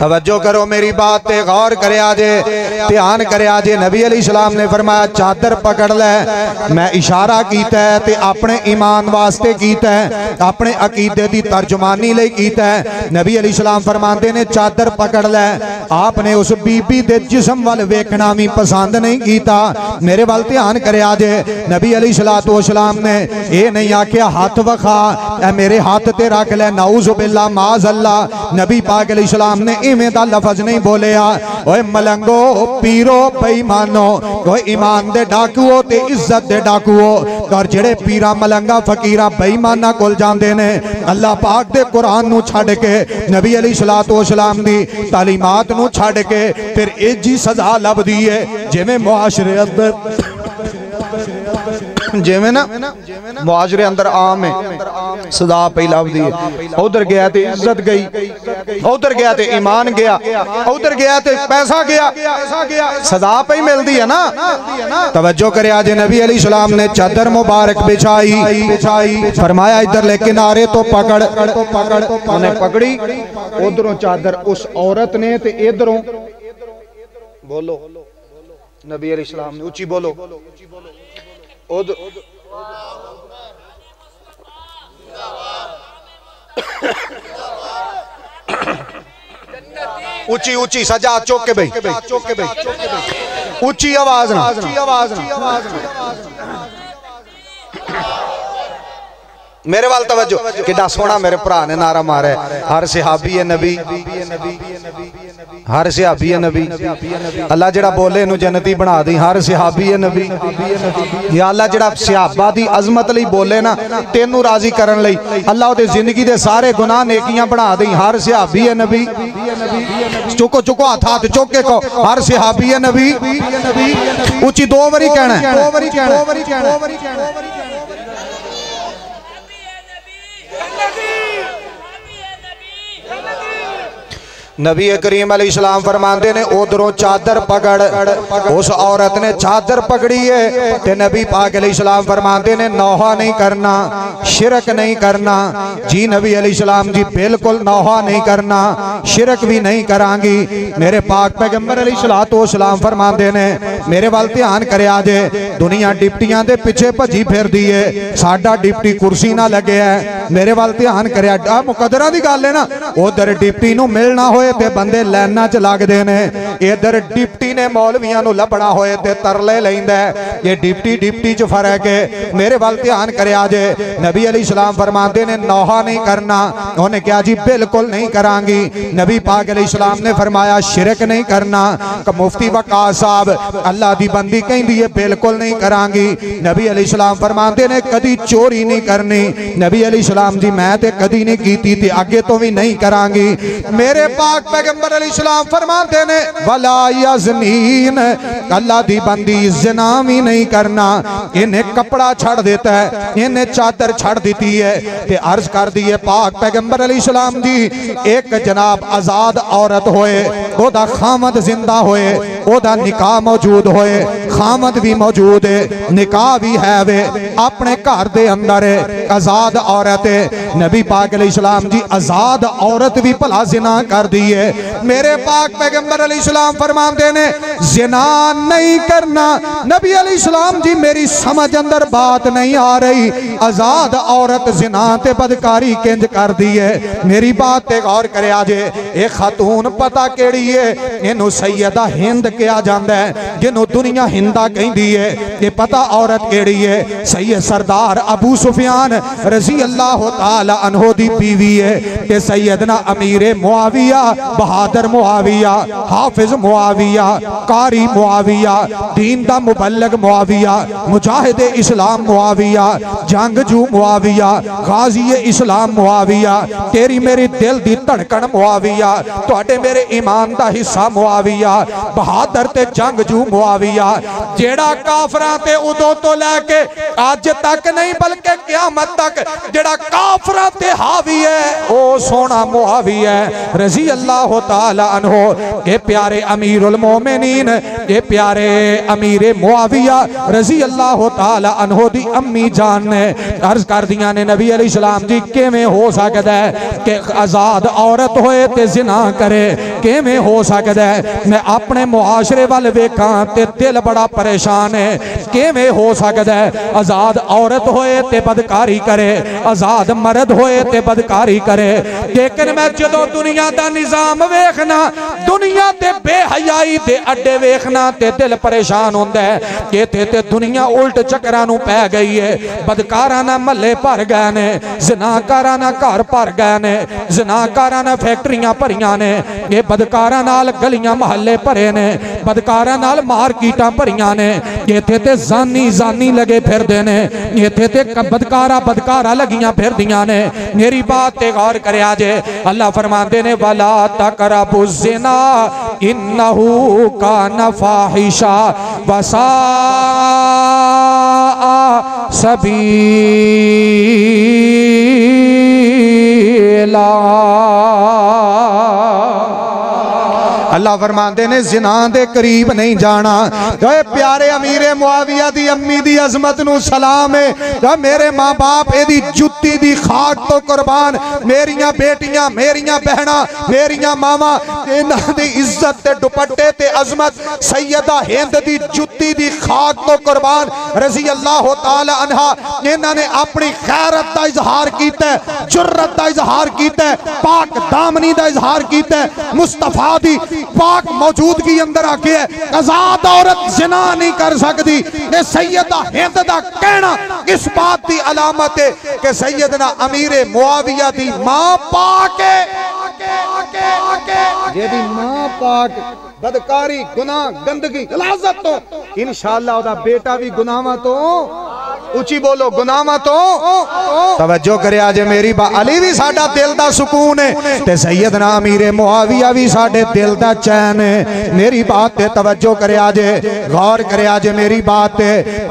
तवज्जो करो मेरी बात ते गौर करे जे, ध्यान करे जे। नबी अलैहिस्सलाम ने फरमाया चादर पकड़ ले। मैं इशारा कीता है ते अपने ईमान वास्ते कीता है, अपने अकीदे दी तर्जुमा जवानी लई कीता है। नबी अली सलाम फरमाते ने चादर पकड़ लै, आपने उस बीबी दे जिस्म वाल वेखना भी पसंद नहीं कीता। मेरे वाल ध्यान करया जे, नबी अली सलातो सलाम ने ये नहीं आख्या हाथ वखा, मेरे हाथ ते रख लै, नाउज़ बिल्लाह माज़ अल्लाह। नबी पाक अली सलाम ने इवें दा लफज नहीं बोलिया। ओए मलंगो पीरो बेईमानो, ओए ईमान दे डाकुओ ते इज्जत दे डाकुओ, और जेड़े पीरा मलंगा फकीरा बेईमाना कोल जांदे ने अल्लाह पाक दे कुरान नू छड़ के, नबी अली सलातो सलाम दी तालीमात नू छड़ के फिर ए जी सजा लभदी है। जिवें मुआशरे अंदर जिवें ना मुआशरे अंदर आम है सदा पई लभदी है। उधर गया ते इज्जत गई, उधर गया ते ईमान गया, उधर गया ते पैसा गया, सदा पई मिलदी है ना। तवज्जो करे, आज नबी अली सलाम ने चादर मुबारक बिछाई, फरमाया इधर ले किनारे तो पकड़, उन्हें पकड़ी। उधरों चादर उस औरत ने ते इधरों बोलो नबी अली सलाम ने, ऊंची बोलो ऊंची ऊंची सजा चौक के भाई, ऊंची आवाज ना, मेरे वाल तवज्जो। कितना सोना मेरे भरा ने नारा मारा है, हर सहाबी है नबी, हर सहाबी है नबी। अल्लाह जड़ा बोले इनू जन्नती बना दी, हर सहाबी है नबी। या अल्लाह जड़ा सहाबा दी अजमत लई बोले ना, तेनू राजी करन लई अल्लाह ओदी जिंदगी दे सारे गुनाह नेकियां बना दी, हर सहाबी है नबी। चुको चुको हाथ हाथ चुक के कहो हर सहाबी है नबी। ऊंची दो बारी कहना है। नबी करीम अलैहिस्सलाम फरमाते ने उधरों चादर पकड़, उस औरत ने चादर पकड़ी है ते नबी पाक अलैहिस्सलाम फरमाते ने नौहा नहीं करना, शिरक नहीं करना। जी नबी अलैहिस्सलाम जी बिल्कुल नौहा नहीं करना, शिरक भी नहीं करांगी। मेरे पाक पैगंबर अलैहिस्सलाम फरमाते ने मेरे वाल ध्यान करया जे, दुनिया डिप्टियां दे पिछे भजी फिरदी है, साडा डिप्टी कुर्सी ना लगे है। मेरे वाल ध्यान करया, मुकदरा दी गल है ना, उधर डिप्टी नू मिलना होए ते बंदे लाइनां च लगदे ने, इधर डिप्टी ने मौलवियां नू लभना होए ते तरले लैंदा है। ये डिप्टी डिप्टी च फर्क है। मेरे वाल ध्यान करया जे, नबी अलैहिस्सलाम फरमाते ने नौहा नहीं करना। उन्हें क्या जी बिल्कुल नहीं करांगी। नबी पाक अलैहिस्सलाम ने फरमाया शिरक नहीं करना। मुफ्ती वकास साहब अल्लाह दी बंदी कहंदी है बिल्कुल नहीं करांगी। नबी अलैहिस्सलाम फरमाते ने कदी चोरी नहीं करनी। नबी अलैहिस्सलाम जी मैं ते कदी नहीं कीती ते आगे तो भी नहीं करांगी। मेरे पाक पैगंबर अलैहिस्सलाम फरमाते ने वला यज़नीन, अल्लाह दी बंदी ज़िना भी नहीं करना। इन्हें कपड़ा छड़ देता है, इन्हें चादर छड़ देती है ते अर्ज कर दी है पाक पैगंबर अलैहिस्सलाम जी, एक जनाब आजाद औरत होए, ओदा खामद जिंदा होए, ओदा निकाह मौजूद होए, खामद भी मौजूद है, निकाह भी है वे अपने घर दे अंदर है, आजाद औरत है। नबी पाक अलैहिस्सलाम जी आजाद औरत भी भला जिना कर दी है। मेरे पाक पैगंबर अलैहिस्सलाम फरमाते ने जिना नहीं करना। नबी अलैहिस्सलाम जी मेरी समझ अंदर बात नहीं आ रही, आजाद औरत जिना ते बदकारी किंज कर दी है। मेरी बात ते गौर करे जे, एक खातून पता केड़ी है, इनू सैयदा हिंद कहा जाता है, जिन्हों दुनिया हिंदा कहती है। ये पता औरत केड़ी है, सैयद सरदार अबू सुफियान रजी अल्लाह तआला अन्हो दी बीवी है। ते सैयदना अमीरे मुआविया, बहादुर मुआविया, हाफिज मुआविया, कारी मुआविया, दीन दा मुबल्लग मुआविया, मुजाहिद इस्लाम मुआविया, जंगजू मुआविया, गाजी इस्लाम मुआविया, तेरी मेरी दिल दी धड़कन मुआविया, तुहाडे मेरे ईमान दा हिस्सा मुआविया, बहादुर ते जंगजू मुआविया, जेड़ा काफरां ते उदों तो लैके अज तक नहीं बल्कि क़यामत तक जेड़ा काफरां ते हावी है, ओ सोना मुआविया रजी अल्लाह ताला अन्हो। ये प्यारे अमीरुल मोमिनीन, ये प्यारे अमीरे मुआविया रजी अल्लाह ताला अन्हो दी अम्मी जान ने अर्ज कर दिया ने नबी अलैहिस्सलाम जी किवें हो सकदा है कि आजाद औरत होए ते जिना करे, किवें हो सकदा है मैं अपने मुआशरे वाल वेखां ते दिल बड़ा परेशान है। किवें हो सकदा है आजाद औरत होए ते बदकारी करे, आजाद मर्द होए ते बदकारी करे। लेकिन मैं जदों दुनिया दा निजाम वेखना, दुनिया ते बेहयाई दे अड्डे वेखना ते दिल परेशान होंदा है कि इत्थे ते दुनिया उल्ट चक्करां नूं पै गई है। बदकारां नाल महल्ले भर गए ने, ज़िनाकारां नाल घर भर गए ने, ज़िनाकारां नाल फैक्ट्रियां भरियां ने, ये बदकारां नाल गलियां महल्ले भरे ने, बदकारां नाल मार्केटां भरियां ने। इत्थे ते जानी जानी लगे फिरदे ने, इत्थे ते बदकारा लगियां फिरदियां ने। मेरी बात ते गौर करया जे, अल्लाह फरमांदे ने वला तकरबु ज़िना इन्नहु कान फाहिशा वसा सबीला। अल्लाह फरमाते ने जिना दे करीब नहीं जाना। जो प्यारे अमीरे मुआविया दी अम्मी दी अजमत नू सलाम है। जो मेरे माँ बाप एदी जुत्ती दी खाक तो कुर्बान, मेरिया बेटियां, मेरिया बहना, मेरिया मावा, इन्हां दी इज्जत ते दुपट्टे ते अजमत सैयदा हिंद दी जुत्ती दी खाक तो कुर्बान रजी अल्लाह तआला अन्हा। इन्हां ने अपनी गैरत दा इजहार कीता, जुर्रत दा इजहार कीता, पाक दामनी दा इजहार कीता। मुस्तफा दी पाक मौजूदगी अंदर आके आजाद औरत जिना नहीं कर सकती। ये सैयदा हिंद दा कहना इस बात की अलामत है कि सैयदना अमीरे मुआविया दी मां पाक है, जेदी मां पाक बदकारी गुनाह गंदगी गलाजत तो इंशाअल्लाह ओदा बेटा भी गुनाहां तो, उची बोलो गुनाहां तो तवज्जो करे। आज मेरी बा अली भी साडा दिल दा सुकून है ते सैयदना अमीरे मुआविया भी साडे दिल दा चैन है। मेरी बात ते तवज्जो करे, आज गौर करे। आज मेरी बात ते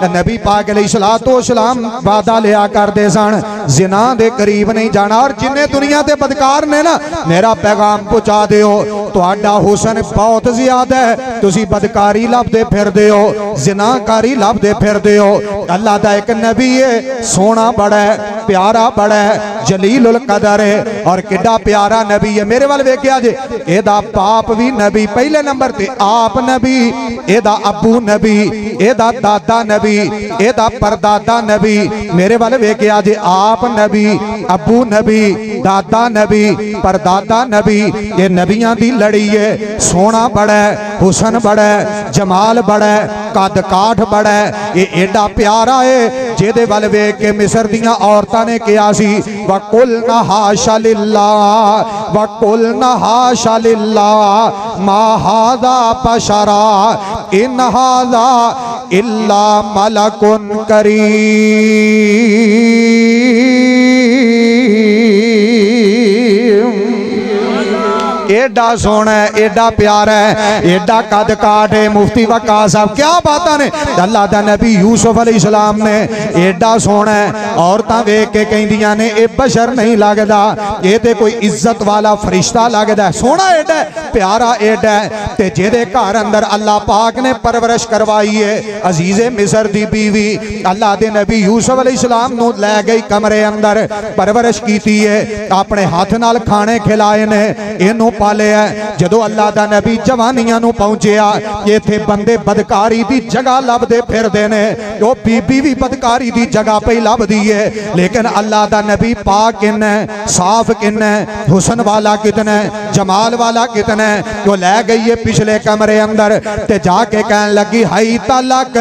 नबी पाक अलैहिस्सलातु वस्सलाम वादा लिया करदे सन जिना दे करीब नहीं जाना। और जिन्ने दुनिया ते बदकार ने ना, मेरा पैगाम पहुंचा दिओ, तुहाडा हुसन बहुत ज्यादा है, तुसी बदकारी लभदे फिरदे हो, जिनाकारी लभदे फिरदे हो। अल्लाह दा एक नबी है, सोना बड़ा है, प्यारा बड़ा है, जलीलुल कदर है और किड्डा प्यारा नबी है। मेरे वाल वेख्या जे, एदा बाप भी नबी, पहले नंबर ते आप नबी, एदा अबू नबी, एदा दादा नबी, एदा परदादा नबी। मेरे वाल वेख्या जे, आप नबी, अबू नबी, दादा नबी, परदादा नबी। ये नबियां दी लड़ी है। सोना बड़ा है, हुसन बड़ा है, जमाल बड़ा है, कद काठ बड़ा है। ये एडा प्यारा है जेदे वाल वेख के मिस्र दियां औरतां ने कहा सी वकुलना हाशा लिल्लाह, वकुलना हाशा लिल्लाह मा हादा बशरा इन हादा इल्ला मलकुन करीम। एडा सोना है, एडा प्यारा है, एडा कद काट है। मुफ्ती वक्का साहब क्या बात ने। अल्लाह दा नबी यूसुफ अलैहिस्सलाम ने एडा सोना है, औरतां वेख के कहंदियां ने ये बशर नहीं लगदा, ये ते कोई इज्जत वाला फरिश्ता लगदा है। सोना एडा है, प्यारा एडा है ते जेदे घर अंदर अल्लाह पाक ने परवरिश करवाई है। अजीज़े मिस्र दी बीवी अल्लाह दे नबी यूसुफ अलैहिस्सलाम नूं लै गई कमरे अंदर, परवरिश कीती है, अपने हाथ नाल खाने खिलाए ने, इनू पाले है। जदों अल्लाह दा नबी जवानियां नूं पहुंचिया, इत्थे बंदे बदकारी दी जगह लभदे फिरदे ने, ओ बीबी भी बदकारी दी जगह पे लभदी है। लेकिन अल्लाह दा नबी पाक किन्ना है, साफ किन्ना है, हुसन वाला कितना है, जमाल वाला कितना है। वो लै गई है पिछले कमरे अंदर ते जाके कहन लगी हाई तलक,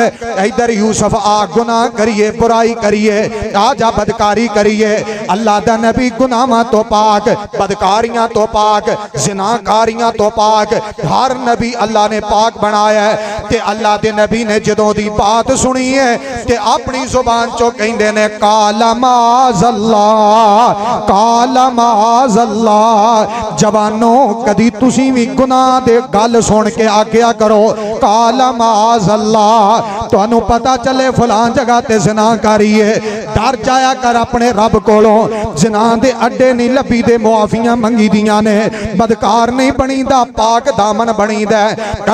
इधर यूसुफ आ गुनाह करिए, बुराई करिए, आ जा बदकारी करिए। अल्लाह दा नबी गुनाहां तो पाक, बदकारियां तो पाक, जिनाकारियां तो पाक, हर नबी अल्लाह ने पाक बनाया है। ते अल्लाह दे नबी ने जदों दी बात सुनी है ते अपनी जुबान चो कहंदे ने काला माज़अल्लाह, काला माज़अल्लाह। जवानों कदी तुसी भी गुनाह दे गल सुन के आख्या करो काला माज़अल्लाह, तुहानू पता चले फलां जगह ते जिनाकारी है, डर जाया कर अपने रब कोलों। ज़िना दे अड्डे नहीं लभी दे मुआफियां मंगी दियां ने। बदकार नहीं बनीदा पाक दामन बनीदा।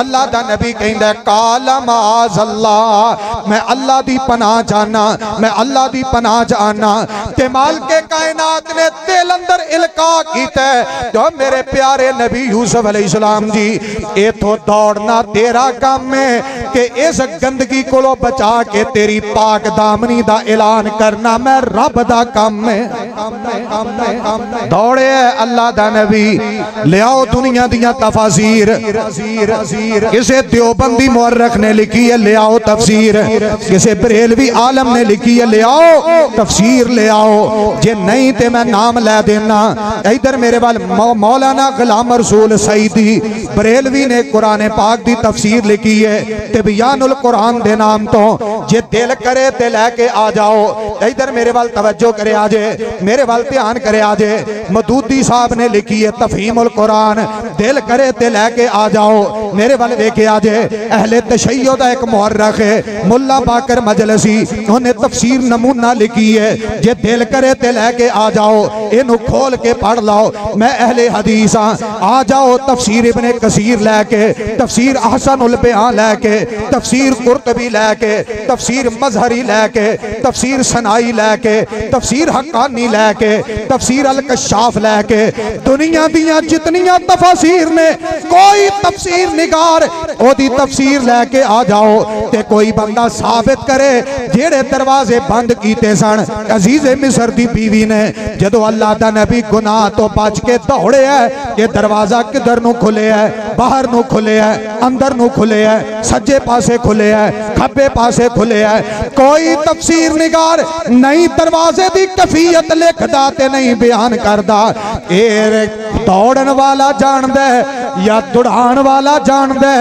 अल्लाह दा नबी कहंदा काला माज़अल्लाह, मैं अल्लाह दी पनाह चाहना, मैं अल्लाह दी पनाह चाहना। ते मालिक कायनात ने दिल अंदर इल्का कीता जो मेरे प्यारे नबी यूसुफ अलैहिस्सलाम जी, इथों दौड़ना तेरा काम है कि इस गंदगी कोलों बचा के तेरी पाक दामनी दा ऐलान करना मैं रब दा काम है। दौड़े अल्लाह दा नबी। लियाओ दुनिया दियां तफसीर, किसे देवबंदी मुअर्रिख ने लिखी है ले आओ तफसीर, किसे बरेलवी आलम ने लिखी है ले आओ तफसीर ले आओ। जे नहीं ते मैं नाम लै देना। इधर मेरे वाल मौलाना गुलाम रसूल सईदी बरेलवी ने कुरान पाक दी तफसीर लिखी है तिबयानुल कुरान दे नाम तो। जे दिल करे ते लैके आ जाओ। इधर मेरे वाल तवज्जो करे आजे, मेरे वाल ध्यान करे आजे। मदूदी साहब ने लिखी है तफहीमुल कुरान, दिल करे ते लैके आ जाओ मेरे वाल वेखे आजे। अहले तशय्यो दा एक मुअर्रिख है मुल्ला बाकर मजलसी, उन्हें तफसीर नमूना लिखी है जे दिल करे ते लैके आ जाओ, इनू खोल के पढ़ लाओ। मैं अहले हदीस आ जाओ तफसीर इब्ने कसीर लैके, तफसीर अहसनुल बयान लैके, तफसीर कुर्तबी लैके, तफसीर मजहरी लैके, तफसीर सनाई लैके, तफसीर हक्कानी लैके, तफसीर अल कशाफ लैके। दुनिया दियां जितनियां तफसीर ने कोई तफसीर निगार ओदी तफसीर लैके आ जाओ ते कोई बंदा साबित करे जेड़े दरवाजे बंद कीते सन अजीज़े मिस्र दी बीवी ने जदों अल्लाह दा नबी गुनाह तो बच के दौड़े है कि दरवाजा किधर नू खुले है, बाहर नू खुले है, अंदर नू खुले है, सज्जे पासे खुले है, खब्बे पासे खुले है। कोई तफसीर निगार नहीं दरवाजे दी कफियत लिखदा ते नहीं बयान करदा। दौड़न वाला जानदा या दौड़ान वाला जानदा,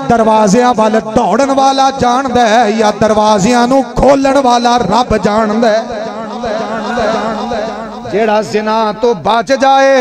दरवाजियां वाल दौड़न वाला जानदा या दरवाजियां नू खोलन वाला रब जानदा। जेड़ा जिना तो बच जाए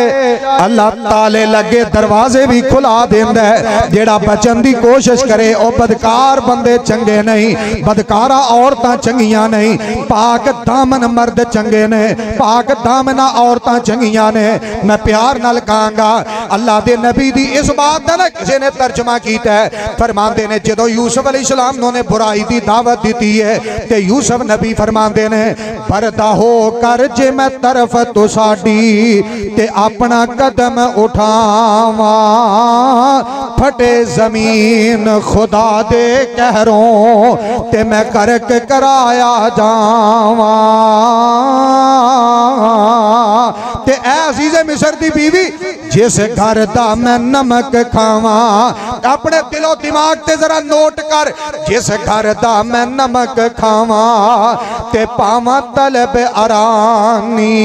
अल्लाह ताले लगे दरवाजे भी खुला देंदा है। जेड़ा बचन दी कोशिश करे ओ बदकार बंदे चंगे नहीं, बदकारा औरतां चंगियां नहीं, पाक दामन मर्द चंगे ने, पाक दामना औरतां चंगियां ने। मैं प्यार नाल कहांगा अल्लाह दे नबी दी इस बात दा ना किसी ने तर्जमा कीता है। फरमांदे ने जदों यूसुफ अलैहिस्सलाम ने बुराई दी दावत दी है ते यूसुफ नबी फरमांदे ने पर्दा हो कर जे मैं तरफ तो साडी ते अपना कदम उठावा, फटे जमीन खुदा दे कहरों ते मैं करक कराया जावा। ते ऐ अजीज़े मिस्र दी बीवी जिस घर दा मैं नमक खावा, अपने दिलो दिमाग ते जरा नोट कर, जिस घर दा मैं नमक खावा ते पावा तलब आरामी,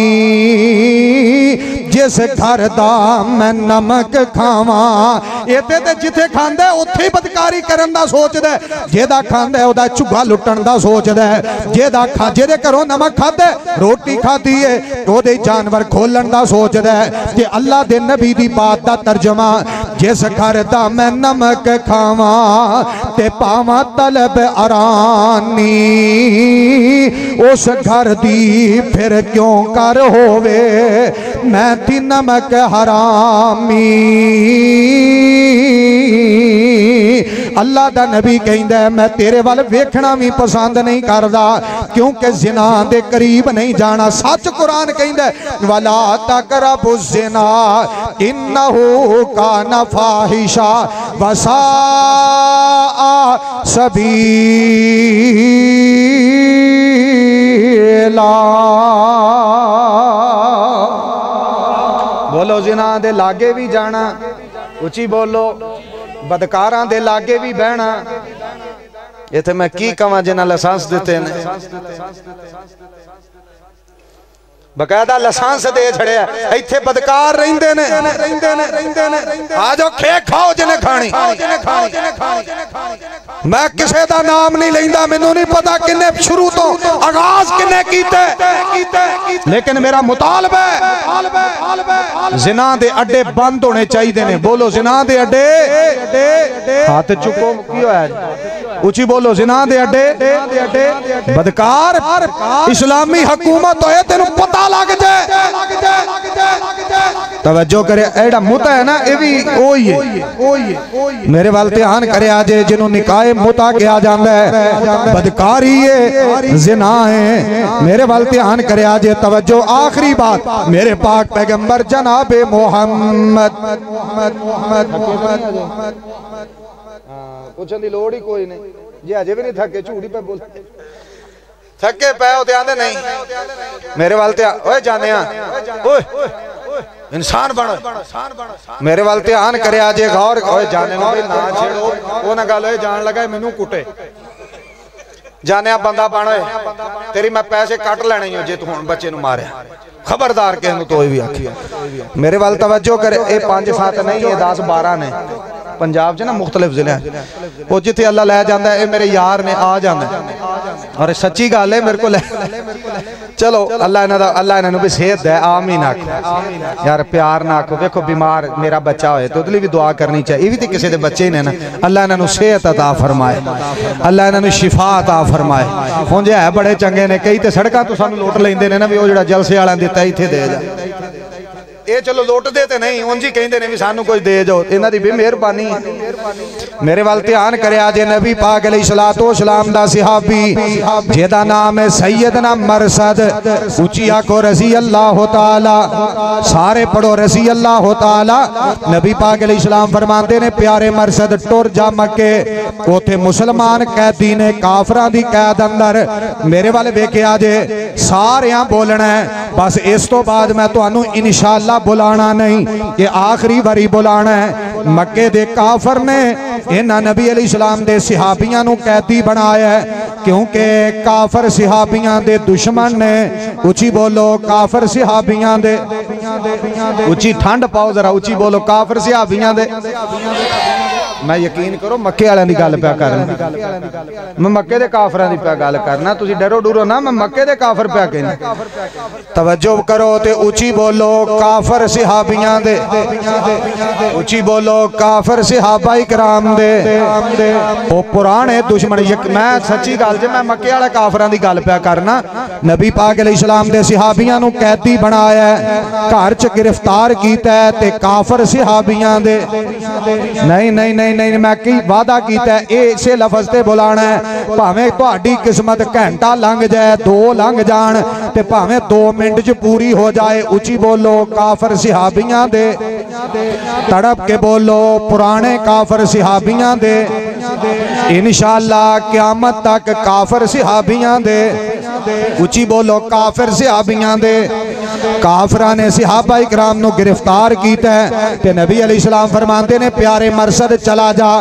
जिस घर दा मैं नमक खावा। इत्थे ते जिथे खांदा उत्थे बदकारी करन दा सोचदा, जेदा खांदा ओदा झुग्गा लुटण दा सोचदा, जेदा जेदे घरों नमक खादा रोटी खाधी है ओदे जानवर खोलन दा सोचदा। ते अल्लाह दे नबी दी बात दा तर्जमा जिस घर दा मैं नमक खावा ते पावा तलब आरामी, उस घर दी फिर क्यों कर होवे मैं थी नमक हरामी। अल्लाह दा नबी कहंदा मैं तेरे वाल वेखना भी पसंद नहीं करदा क्योंकि जिना दे करीब नहीं जाना। सच कुरान कहंदा वला तकरबु जिना इन्नहु काना फाहिशा वसा सबीला। बोलो जिना दे लागे भी जाना, उची बोलो, बदकारां दे लागे भी बहना। इत्थे मैं की कहां जिन्हां लाइसेंस दिते ने, बकायदा लाइसेंस दे छड़िया, इत्थे बदकार रहिंदे ने। आ जाओ खे खाओ जिन्हें खानी। मैं किसे दा नाम नहीं लेंदा, मैनू नहीं पता किन्ने शुरू तो आगाज किन्ने कीते, लेकिन मेरा मुतालबा है जिना दे अड्डे बंद होने चाहिए ने। बोलो जिना दे अड्डे। हाथ चुको की होया उची बोलो जिना दे अड्डे बदकार इस्लामी हुकूमत होए तेनू पता लग जाए। तवज्जो करे एड़ा मुता है ना ये भी ओही है मेरे वाल ध्यान करे आजे जिन्हों निकाय मुता किया जाता है बदकारी है जिना है मेरे वाल ध्यान करे आजे। तवज्जो आखिरी बात मेरे पाक पैगंबर जनाबे मोहम्मद पूछने की लोड़ ही कोई नहीं जे अजे भी नहीं थके झूठी पे बोल थके पे होते आंदे नहीं मेरे वाल ओए जाने ओए इंसान बनो मेरे वाल ध्यान करे आजे गौर ओए जाने ना छेड़ो वो ना गल जान लगा मैनू कुटे जाने बंदा बन तेरी मैं पैसे कट लेने ही जे तू हुण बच्चे नू मारिया खबरदार किसी तो भी आखी मेरे वाल तवज्जो करे ये 5-7 नहीं ये 10-12 ने पंजाब च ना मुख्तलिफ जिले वो जिथे अल्लाह लै जाता है मेरे यार ने आ जाना और सच्ची गल है मेरे को चलो अल्लाह इन्होंने भी सेहत दे आमीन आखो यार प्यार ना आखो देखो बीमार मेरा बच्चा होए तो उसके भी दुआ करनी चाहिए ये भी तो किसी के बच्चे ही ने ना अल्लाह इन्होंने सेहत अता फरमाए अल्लाह इन्होंने शिफा अता फरमाए। हुण जे है बड़े चंगे ने कई तो सड़कों तो सानू लुट लेंदे ने ना भी वो जिहड़ा जलसे वाला दिता इत्थे दे जा ये चलो लुटते तो नहीं उंज ही कहते ने भी सानू कुछ दे जाओ इन्हां दी भी मेहरबानी मेरे वाल ध्यान करे जे नबी पाक अलैहिस्सलातु वस्सलाम दा सहाबी जेदा नाम है सैयदना मरसद ऊंची आखो रज़ी अल्लाह तआला सारे पढ़ो रज़ी अल्लाह तआला। नबी पाक अलैहिस्सलाम फरमाते ने प्यारे मरसद टुर जा मक्के उथे मुसलमान कैदी ने काफरां दी कैद अंदर मेरे वाले वेखिया जे सारियां बोलना है बस इस तो बाद मैं तुहानू इंशाअल्लाह बुलाना नहीं ये आखिरी बारी बुलाना है। मक्के दे काफर ने इन्हां नबी अलैहिस्सलाम दे सहाबियां नू कैदी बनाया है क्योंकि काफर सहाबियां दे दुश्मन ने उची बोलो काफर सहाबियां दे उची ठंड पाओ जरा उची बोलो काफर सहाबियां दे मैं यकीन करो मक्के वालियां दी गल पिया करना मैं मक्के दे काफरां दी पिया गल करना तुसी डरो डरो ना मैं मक्के दे काफर पिया कहना तवज्जो करो ते उची बोलो काफर सहाबियां दे उची बोलो काफर सहाबा इकराम दे ओ पुराने दुश्मन मैं सच्ची गल जे मैं मक्के वाले काफरां दी गल पिया करना नबी पाक अलैहिस्सलाम दे सहाबियां नू कैदी बनाया घर च गिरफ्तार कीता ते काफर सहाबियां दे नहीं नहीं नहीं नहीं मैं की वादा किया इसे लफज से बुलाना है भावें तुहाडी किस्मत घंटा लंघ जाए 2 लंघ जान ते भावें 2 मिनट च पूरी हो जाए उची बोलो काफर सहाबियां दे तड़प के बोलो पुराने काफर सहाबियां दे इंशाअल्लाह क़यामत तक काफर सहाबियां दे उची बोलो काफिर सहाबियां दे काफरा ने सहाबा इकराम नू गिरफ्तार किया ते नबी अलैहिस्सलाम फरमाते ने प्यारे मरसद चला जा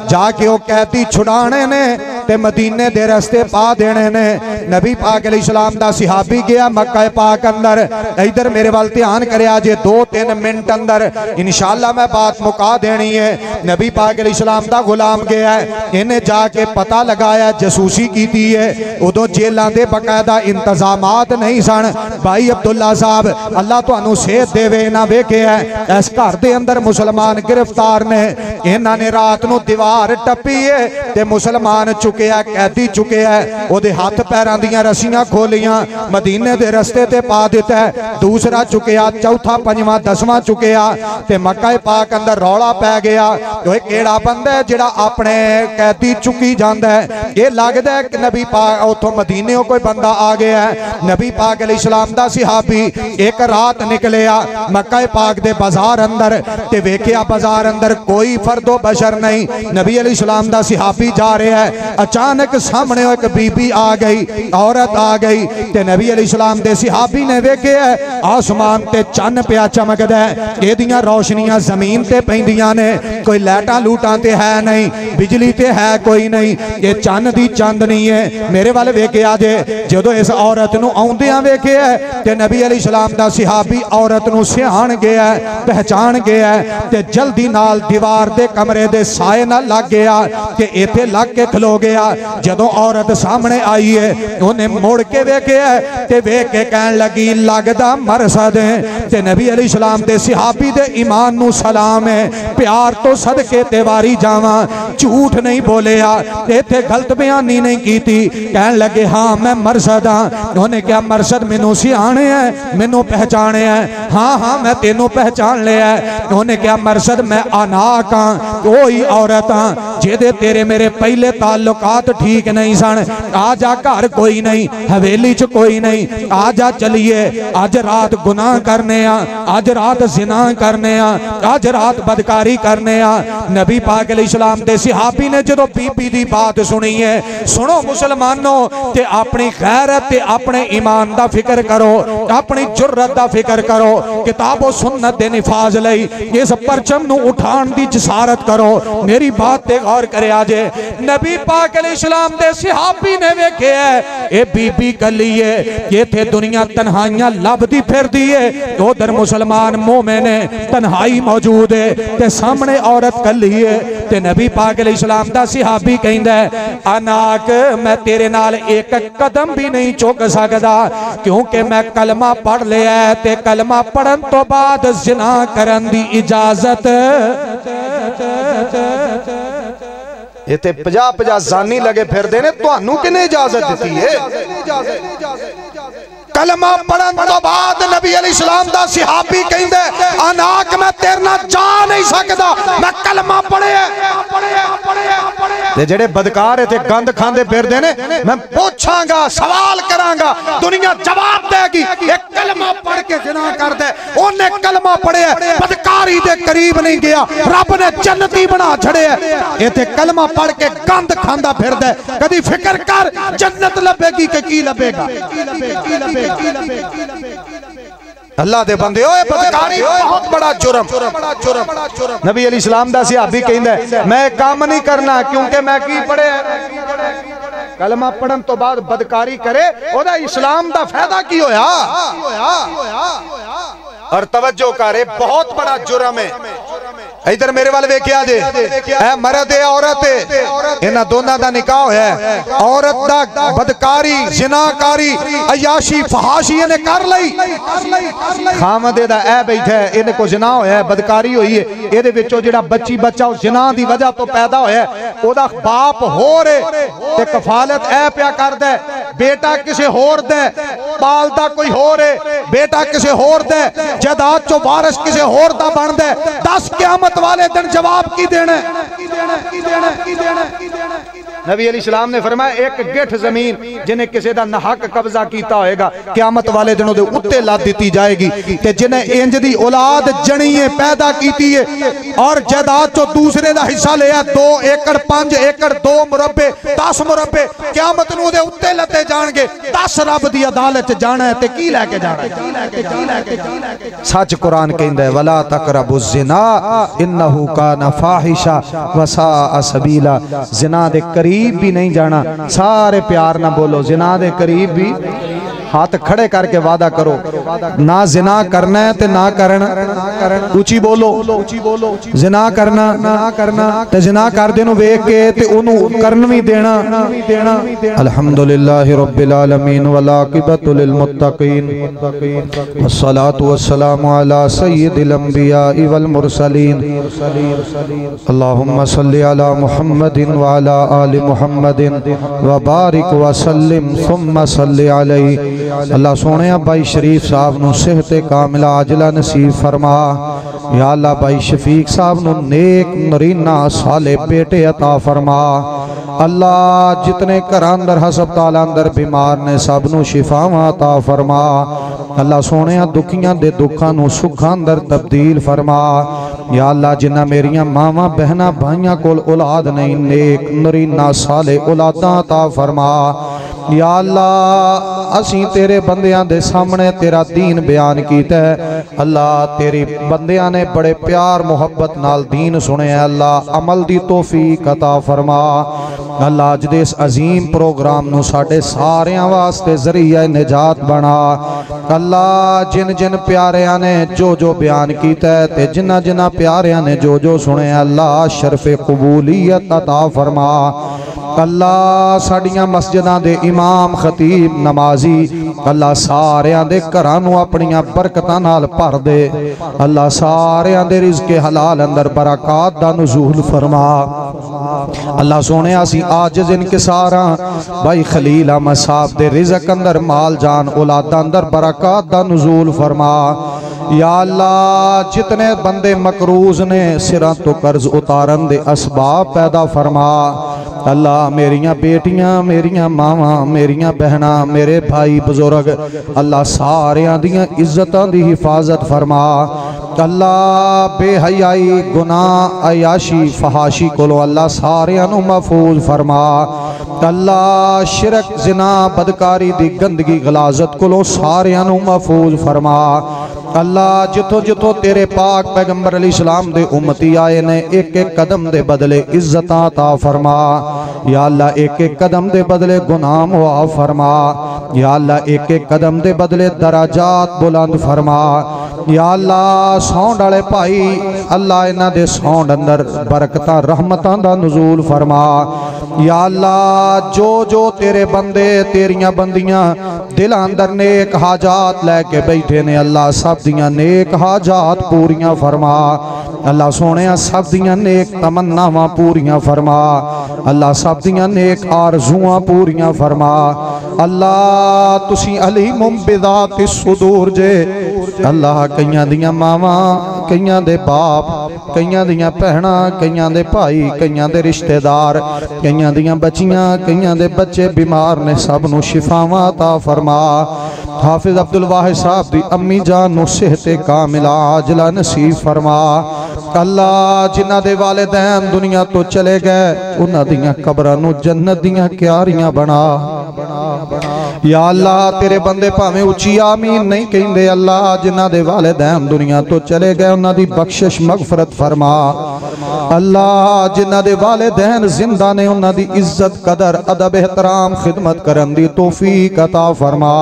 जाके वो कैदी छुड़ाने ने ते मदीने दे रस्ते पा देने ने। नबी पाक अलैहिस्सलाम दा सहाबी गया मक्का पाक अंदर इधर मेरे वाल ध्यान करया जे 2-3 मिनट अंदर इंशाअल्लाह मैं बात मुका देनी है। नबी पाक अलैहिस्सलाम दा गुलाम गया है इन्हें जाके पता लगाया जसूसी की है उदों जेलों के बकायदा इंतजामात नहीं सन। भाई अब्दुल्ला साहब अल्लाह तुहानू सेहत देवे ना वेखे है इस घर के अंदर मुसलमान गिरफ्तार ने इन्हां ने रात नू दीवार टप्पी है ते मुसलमान चुके है कैदी चुके है ओदे हाथ पैरां दीयां रस्सियां खोलियां मदीने दे रस्ते ते पा दिता है दूसरा चुकिया चौथा पंजवां 10वां चुकिया ते मक्का पाक अंदर रौला पै गया ओए केड़ा बंदा है जिहड़ा अपने कैदी चुकी जांदा है ये लगदा है कि नबी पाक उथों मदीने कोई बंदा आ गया है। नबी पाक अलैहिस्सलाम दा सहाबी एक रात निकलिया मक्का पाक दे बाजार अंदर ते वेखिया बाजार अंदर कोई फर्दो बशर नहीं नबी अलैहिस्सलाम दा सहाबी जा रहा है अचानक सामने एक बीबी आ गई औरत आ गई ते नबी अलैहिस्सलाम दे सहाबी ने वेखिया आसमान ते चन्न पिया चमकदा है एदियां रोशनियां जमीन ते पैंदियां ने कोई लाइटां लूटां ते है नहीं बिजली ते है कोई नहीं ये चन्न दी चांदनी है। मेरे वाल वेखिया जे जदों इस औरत नू आउंदियां वेखिया ते नबी अलैहिस्सलाम दा सहाबी औरत नू सियाण गया पहचान गया ते जल्दी नाल दीवार दे कमरे दे साए नाल लग गया कि इत्थे लग के खलो गया गया। जदों औरत सामने आई है उन्हें मुड़ के वेख्या ते वेख के कहन लगी लगदा मरसद है। ते नबी अलैहिस्सलाम दे सहाबी दे ईमान नू सलाम है, प्यार तो सदके ते वारी जावा, झूठ नहीं बोलिया, इत्थे गलत बयानी नहीं की थी। कहन लगे हाँ मैं मरसद हाँ। उन्हें क्या मरसद मैनू सियाने है, मैनू पहचाने है? हाँ हाँ मैं तेनों पहचान लिया है। उन्हें क्या मरसद मैं अनाक हाँ, कोई औरत हाँ जेदे तेरे मेरे पहले ताल्लुकात ठीक नहीं सन। आजा घर कोई नहीं, हवेली च कोई नहीं, आजा चलिए आज रात गुनाह करने आ, आज रात जिना करने आ, आज रात बदकारी करने आ। नबी पाक अलैहिस्सलाम दे सहाबी ने जदों बीबी दी बात सुनी है, सुनो मुसलमानों, ते अपनी गैरत ते अपने ईमान दा फिक्र करो, अपनी जुर्रत दा फिक्र करो, किताबो सुन्नत दे निफाज लई इस परचम नू उठान दी जसारत करो। मेरी बात ते गौर करे आजे। नबी पाक अलैहिस्सलाम दे सहाबी ने वेख्या ए बीबी कली है, इत्थे दुनिया तन्हाइयां लभदी फिरदी है, उधर मुसलमान मोमिन है तन्हाई मौजूद है, ते सामने औरत कली है। ते नबी पाक अलैहिस्सलाम दा सहाबी कहंदा है अनाक मैं तेरे नाल एक कदम भी नहीं चुक सकदा, क्योंकि मैं कलमा पढ़ लिया है ते कलमा पढ़न तो बाद जिना करन दी इजाजत। इत्थे 50-50 जानी लगे फिरदे ने, तुहानू किने इजाजत दिती है? कलमा पढ़न तो बाद नबी अलैहिस्सलाम दा सहाबी कहंदे अनाक मैं तेरे नाल जा नहीं सकदा, मैं कलमा पढ़िया। ते जेड़े बदकार इत्थे गंद खांदे फिरदे ने, मैं पूछांगा सवाल करांगा, दुनिया जवाब देगी। एक कलमा पढ़ के जिना करदे, ओने कलमा पढ़िया, बदकारी दे करीब नहीं गया, रब ने जन्नती बना छड़िया। इत्थे कलमा पढ़ के गंद खांदा फिरदे, कदी फिक्र कर जन्नत लभेगी कि की लभेगा? अल्लाह दे बंदे ओए बदकारी बहुत बड़ा जुर्म। नबी अलैहिस्सलाम दा सहाबी कहंदा मैं काम नहीं करना, क्योंकि मैं की पढ़िया? कलमा पढ़न तो बाद बदकारी करे, ओदा इस्लाम दा फायदा की होया? और तवज्जो करे, बहुत बड़ा जुर्म है। इधर मेरे वाल वेख्या जे, ऐ मर्द है औरत है, इन्हां दोनां दा निकाह होया है। औरत दा बदकारी जिनाकारी अयाशी फहाशी इन्हें कर लई, खामद दा ऐ बैठा है, इन्हें को जिना होया है, बदकारी हुई है, इहदे विचों जिहड़ा बच्ची बच्चा उस जिना दी वजह तो पैदा होया है, ओदा बाप होर है ते कफालत ऐ पिया करदा है। बेटा किसे होर दे पालदा कोई होर है, बेटा किसे होर दे जायदाद चो वारिस किसे होर दा बनदा है। 10 क़यामत वाले दिन जवाब की देना? नबी अलैहिस्सलाम ने फरमाया एक गिठ जमीन जिन्हें किसी दा नाहक कब्जा किया होएगा, क़यामत वाले दिन उहदे उत्ते ला दी जाएगी। ते जिन्हें इंज दी औलाद जनी है पैदा की है और जायदाद चो दूसरे दा हिस्सा लिया, 2 एकड़ 5 एकड़ 2 मुरब्बे 10 मुरब्बे, क़यामत नूं उहदे उत्ते लते जाणगे। 10 रब दी अदालत च जाना है ते की लेके जाना है? सच कुरान कहंदा है वला तकरबुज़ ज़िना इन्नहु काना फाहिशा वसा सबीला। जिना दे करीब भी नहीं जाना, सारे प्यार ना बोलो, जिना दे करीब भी हाथ खड़े करके वादा करो, ना जिना करना है ते ना करना, ऊंची बोलो जिना करना ना करना, ते जिना कर दे नु वेख के ते ओनु करन भी देना। अल्हम्दुलिल्लाहि रब्बिल आलमीन वल आकिबतु लिल मुत्तकीन वस्सलातु वस्सलामु अला सय्यिदिल अंबिया वल मुरसलीन। अल्लाहुम्मा सल्लि अला मुहम्मदिन व अला आलि मुहम्मदिन व बारिक व सल्लिम सुम्मा सल्लि अलैहि। अल्लाह सोने भाई शरीफ साहब नू सेहत कामिला आजला नसीब फरमा। या अल्लाह भाई शफीक साहब नू नेक नरीना साले बेटे अता फरमा। अल्लाह जितने घर अंदर हस्पताल अंदर बीमार ने सब नू शिफावां अता फरमा। अल्लाह सोने दुखियां दे दुखां नू सुखां अंदर तब्दील फरमा। या अल्लाह जिन्ना मेरिया मावां बहना भाइयां कोल औलाद नहीं, नेक नरीना साले औलादां अता फरमा। या अल्लाह असी तेरे बंदियां दे सामने तेरा दीन बयान कीता है। अल्लाह तेरी बंदियां ने बड़े प्यार मुहब्बत नाल दीन सुने। अल्लाह अमल दी तौफीक अता फरमा। अल्लाह अज दे इस अजीम प्रोग्राम नू साडे सारियां वास्ते जरिया निजात बना। अल्लाह जिन जिन प्यारियां ने जो जो बयान कीता है ते जिन्ना जिन्ना प्यारियां ने जो जो सुने, अल्लाह शरफ़े कबूलियत अता फरमा। अल्लाह साड़ियां मस्जिदां दे इमाम खतीब नमाजी अल्लाह सारियां दे घरां नूं अपनियां बरकतां नाल भर दे। अल्लाह सारियां दे रिज़्क़े हलाल अंदर बरकत दा नुज़ूल फरमा। अल्लाह सोने असी आजिज़ इनकिसार भाई खलील अहमद साहब दे रिज़्क़ अंदर माल जान औलाद अंदर बरकत दा नुज़ूल फरमा। या अल्लाह जितने बंदे मकरूज ने सिरां तो कर्ज उतारन दे असबाब पैदा फरमा। अल्लाह मेरियां बेटियां मेरियां मावां मेरियां बहना मेरे भाई बुजुर्ग अल्लाह सारियां दियां इज्जतां दी हिफाजत फरमा। अल्लाह बेहयाई गुनाह अयाशी फहाशी कोलों अल्लाह सारियां नूं महफूज फरमा। अल्लाह शिरक जिना बदकारी दी गंदगी गलाजत कोलों सारियां नूं महफूज फरमा। अल्लाह जिथों जिथों तेरे पाक पैगंबर अलैहिस्सलाम दे उम्मती आए ने एक एक कदम दे बदले इज्जतां अता फरमा। या अल्लाह एक एक कदम दे बदले गुनाह माफ फरमा। या अल्लाह एक एक कदम दे बदले दराजात बुलंद फरमा। या अल्लाह सौंड वाले भाई अल्लाह इन्हां दे सौंड अंदर बरकतां रहमतां दा नुज़ूल फरमा। या अल्लाह जो जो तेरे बंदे तेरियां बंदियां दिल अंदर नेक हाजात लैके बैठे ने अल्लाह सब दियां नेक हाजात पूरियां फरमा। अल्लाह सोने सब दियां नेक तमन्नावां पूरियां फरमा। अल्लाह सब दियां नेक आरज़ुआं पूरियां फरमा। अल्लाह तुसी अलीमुम बिज़ाति सुदूर जे। अल्लाह कईयां दियां मावां कईयां दे बाप कईयां दियां भैणां कईयां दे भाई कईयां दे रिश्तेदार कईयां दियां बच्चियां कईयां दे बच्चे बीमार ने सब नूं शिफावां अता फरमा। हाफिज अब्दुल वाहिद साहब दी अम्मी जान नूं सेहते कामिला आजला नसीब फरमा। अल्लाह जिन्हां दे वालिदैन दुनिया तो चले गए उन्हां दियां कब्रां नूं जन्नत दियां क्यारियां बना। या अल्लाह तेरे बंदे भावें उच्ची आमीन नहीं कहिंदे अल्लाह जिन्हां दे वालिदैन दुनिया तो चले गए उन्हां दी बख्शिश मगफरत फरमा। अल्लाह जिन्हां दे वालिदैन जिंदा ने उन्हां दी इज्जत कदर अदब एहतराम खिदमत करन दी तौफीक अता फरमा।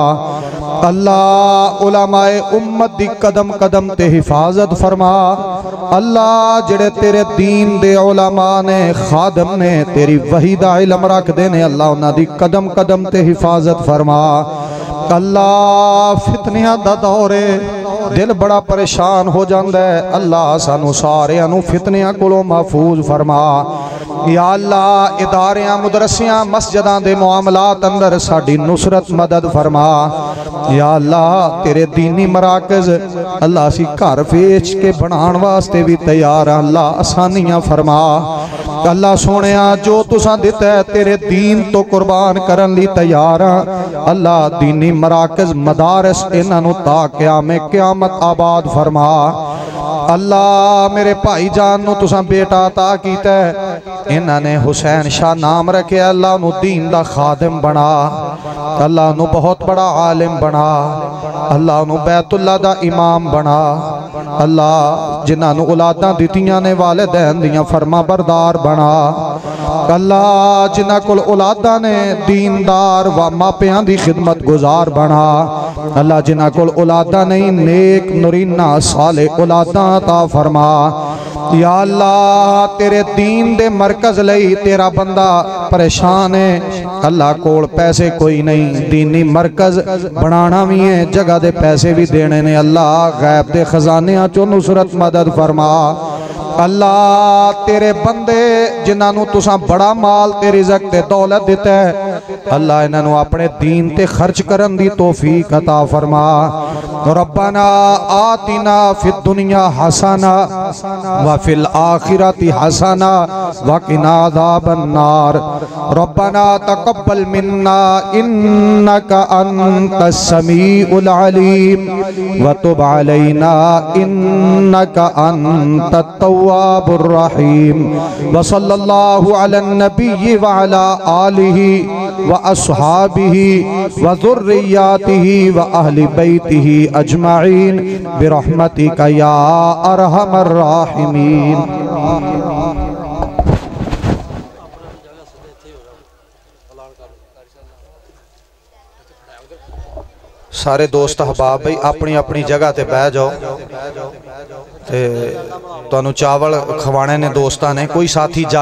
अल्लाह उलमाए उम्मत दी कदम कदम ते हिफाजत फरमा। अल्लाह जेड़े तेरे दीन दे उलमा ने खादम ने तेरी वही दा इल्म रखदे ने अल्लाह उन्हां दी कदम कदम ते हिफाजत फरमा। अल्लाह फितनियां दा दौर है दिल बड़ा परेशान हो जाता है अल्लाह सानू सारियां नू फितनियां कोलों महफूज फरमा। या अल्लाह इदारियां मुदरसियां मस्जिदां दे मामलात अंदर साडी नुसरत मदद फरमा। या अल्लाह तेरे दीनी मराकज अल्लाह असी घर वेच के बनाने वास्ते भी तैयार हैं अल्लाह आसानियां फरमा। अल्लाह सोने जो तुसां दिता है तेरे दीन तो कुर्बान करन ली तैयार हाँ। अल्लाह दीनी मराकज मदारस इन्हां नू ता क़यामत आबाद फरमा। अल्लाह मेरे भाई जान नू तुसां बेटा अता कीता है इन्हां ने हुसैन शाह नाम रखे अल्लाह नू दीन दा खादिम बना। अल्लाह नू बहुत बड़ा आलिम बना। अल्लाह नू बैतुल्ला दा इमाम बना। अल्लाह जिन्हां नू औलादां दित्तियां ने वालिदैन दियां फरमा बरदार बना। अल्लाह जिन्हां कोल औलादां ने दीनदार व मापियां दी खिदमत गुजार बना। अल्लाह जिन्हां कोल औलादां नहीं नेक नूरीना साले औलादां अता फरमा। या अल्लाह तेरे दीन दे मरकज लई तेरा बंदा परेशान है अल्लाह कोल पैसे कोई नहीं दीनी मरकज बनाना भी है जगह दे पैसे भी देने ने अल्लाह गैब दे खजानियां चो नुसरत मदद फरमा। अल्लाह तेरे बंदे जिन्होंने तुसा बड़ा माल ते रिज़्क़ ते दौलत दिता है अल्लाह इन्हों अपने दीन ते खर्च करन दी तौफीक अता फरमा। रब्बना आतिना फिद दुनिया हसना व फिल आखिरति हसना व किना अज़ाबन नार। रब्बना तक़ब्बल मिन्ना इन्नका अंतस समीउल अलीम व तुब अलैना इन्नका अंतत तव्वाबुर रहीम। व सल्लल्लाहु अला नबी व अला आलिहि व अस्हाबिहि व ज़ुर्रिय्यातिहि व अहलि बैतिहि अजमईन बिरहमतिका या अरहमर राहिमीन। सारे दोस्त अहबाब भाई अपनी अपनी जगह ते बह जाओ ते तुहानू चावल खवाने ने दोस्तां ने कोई साथी जाए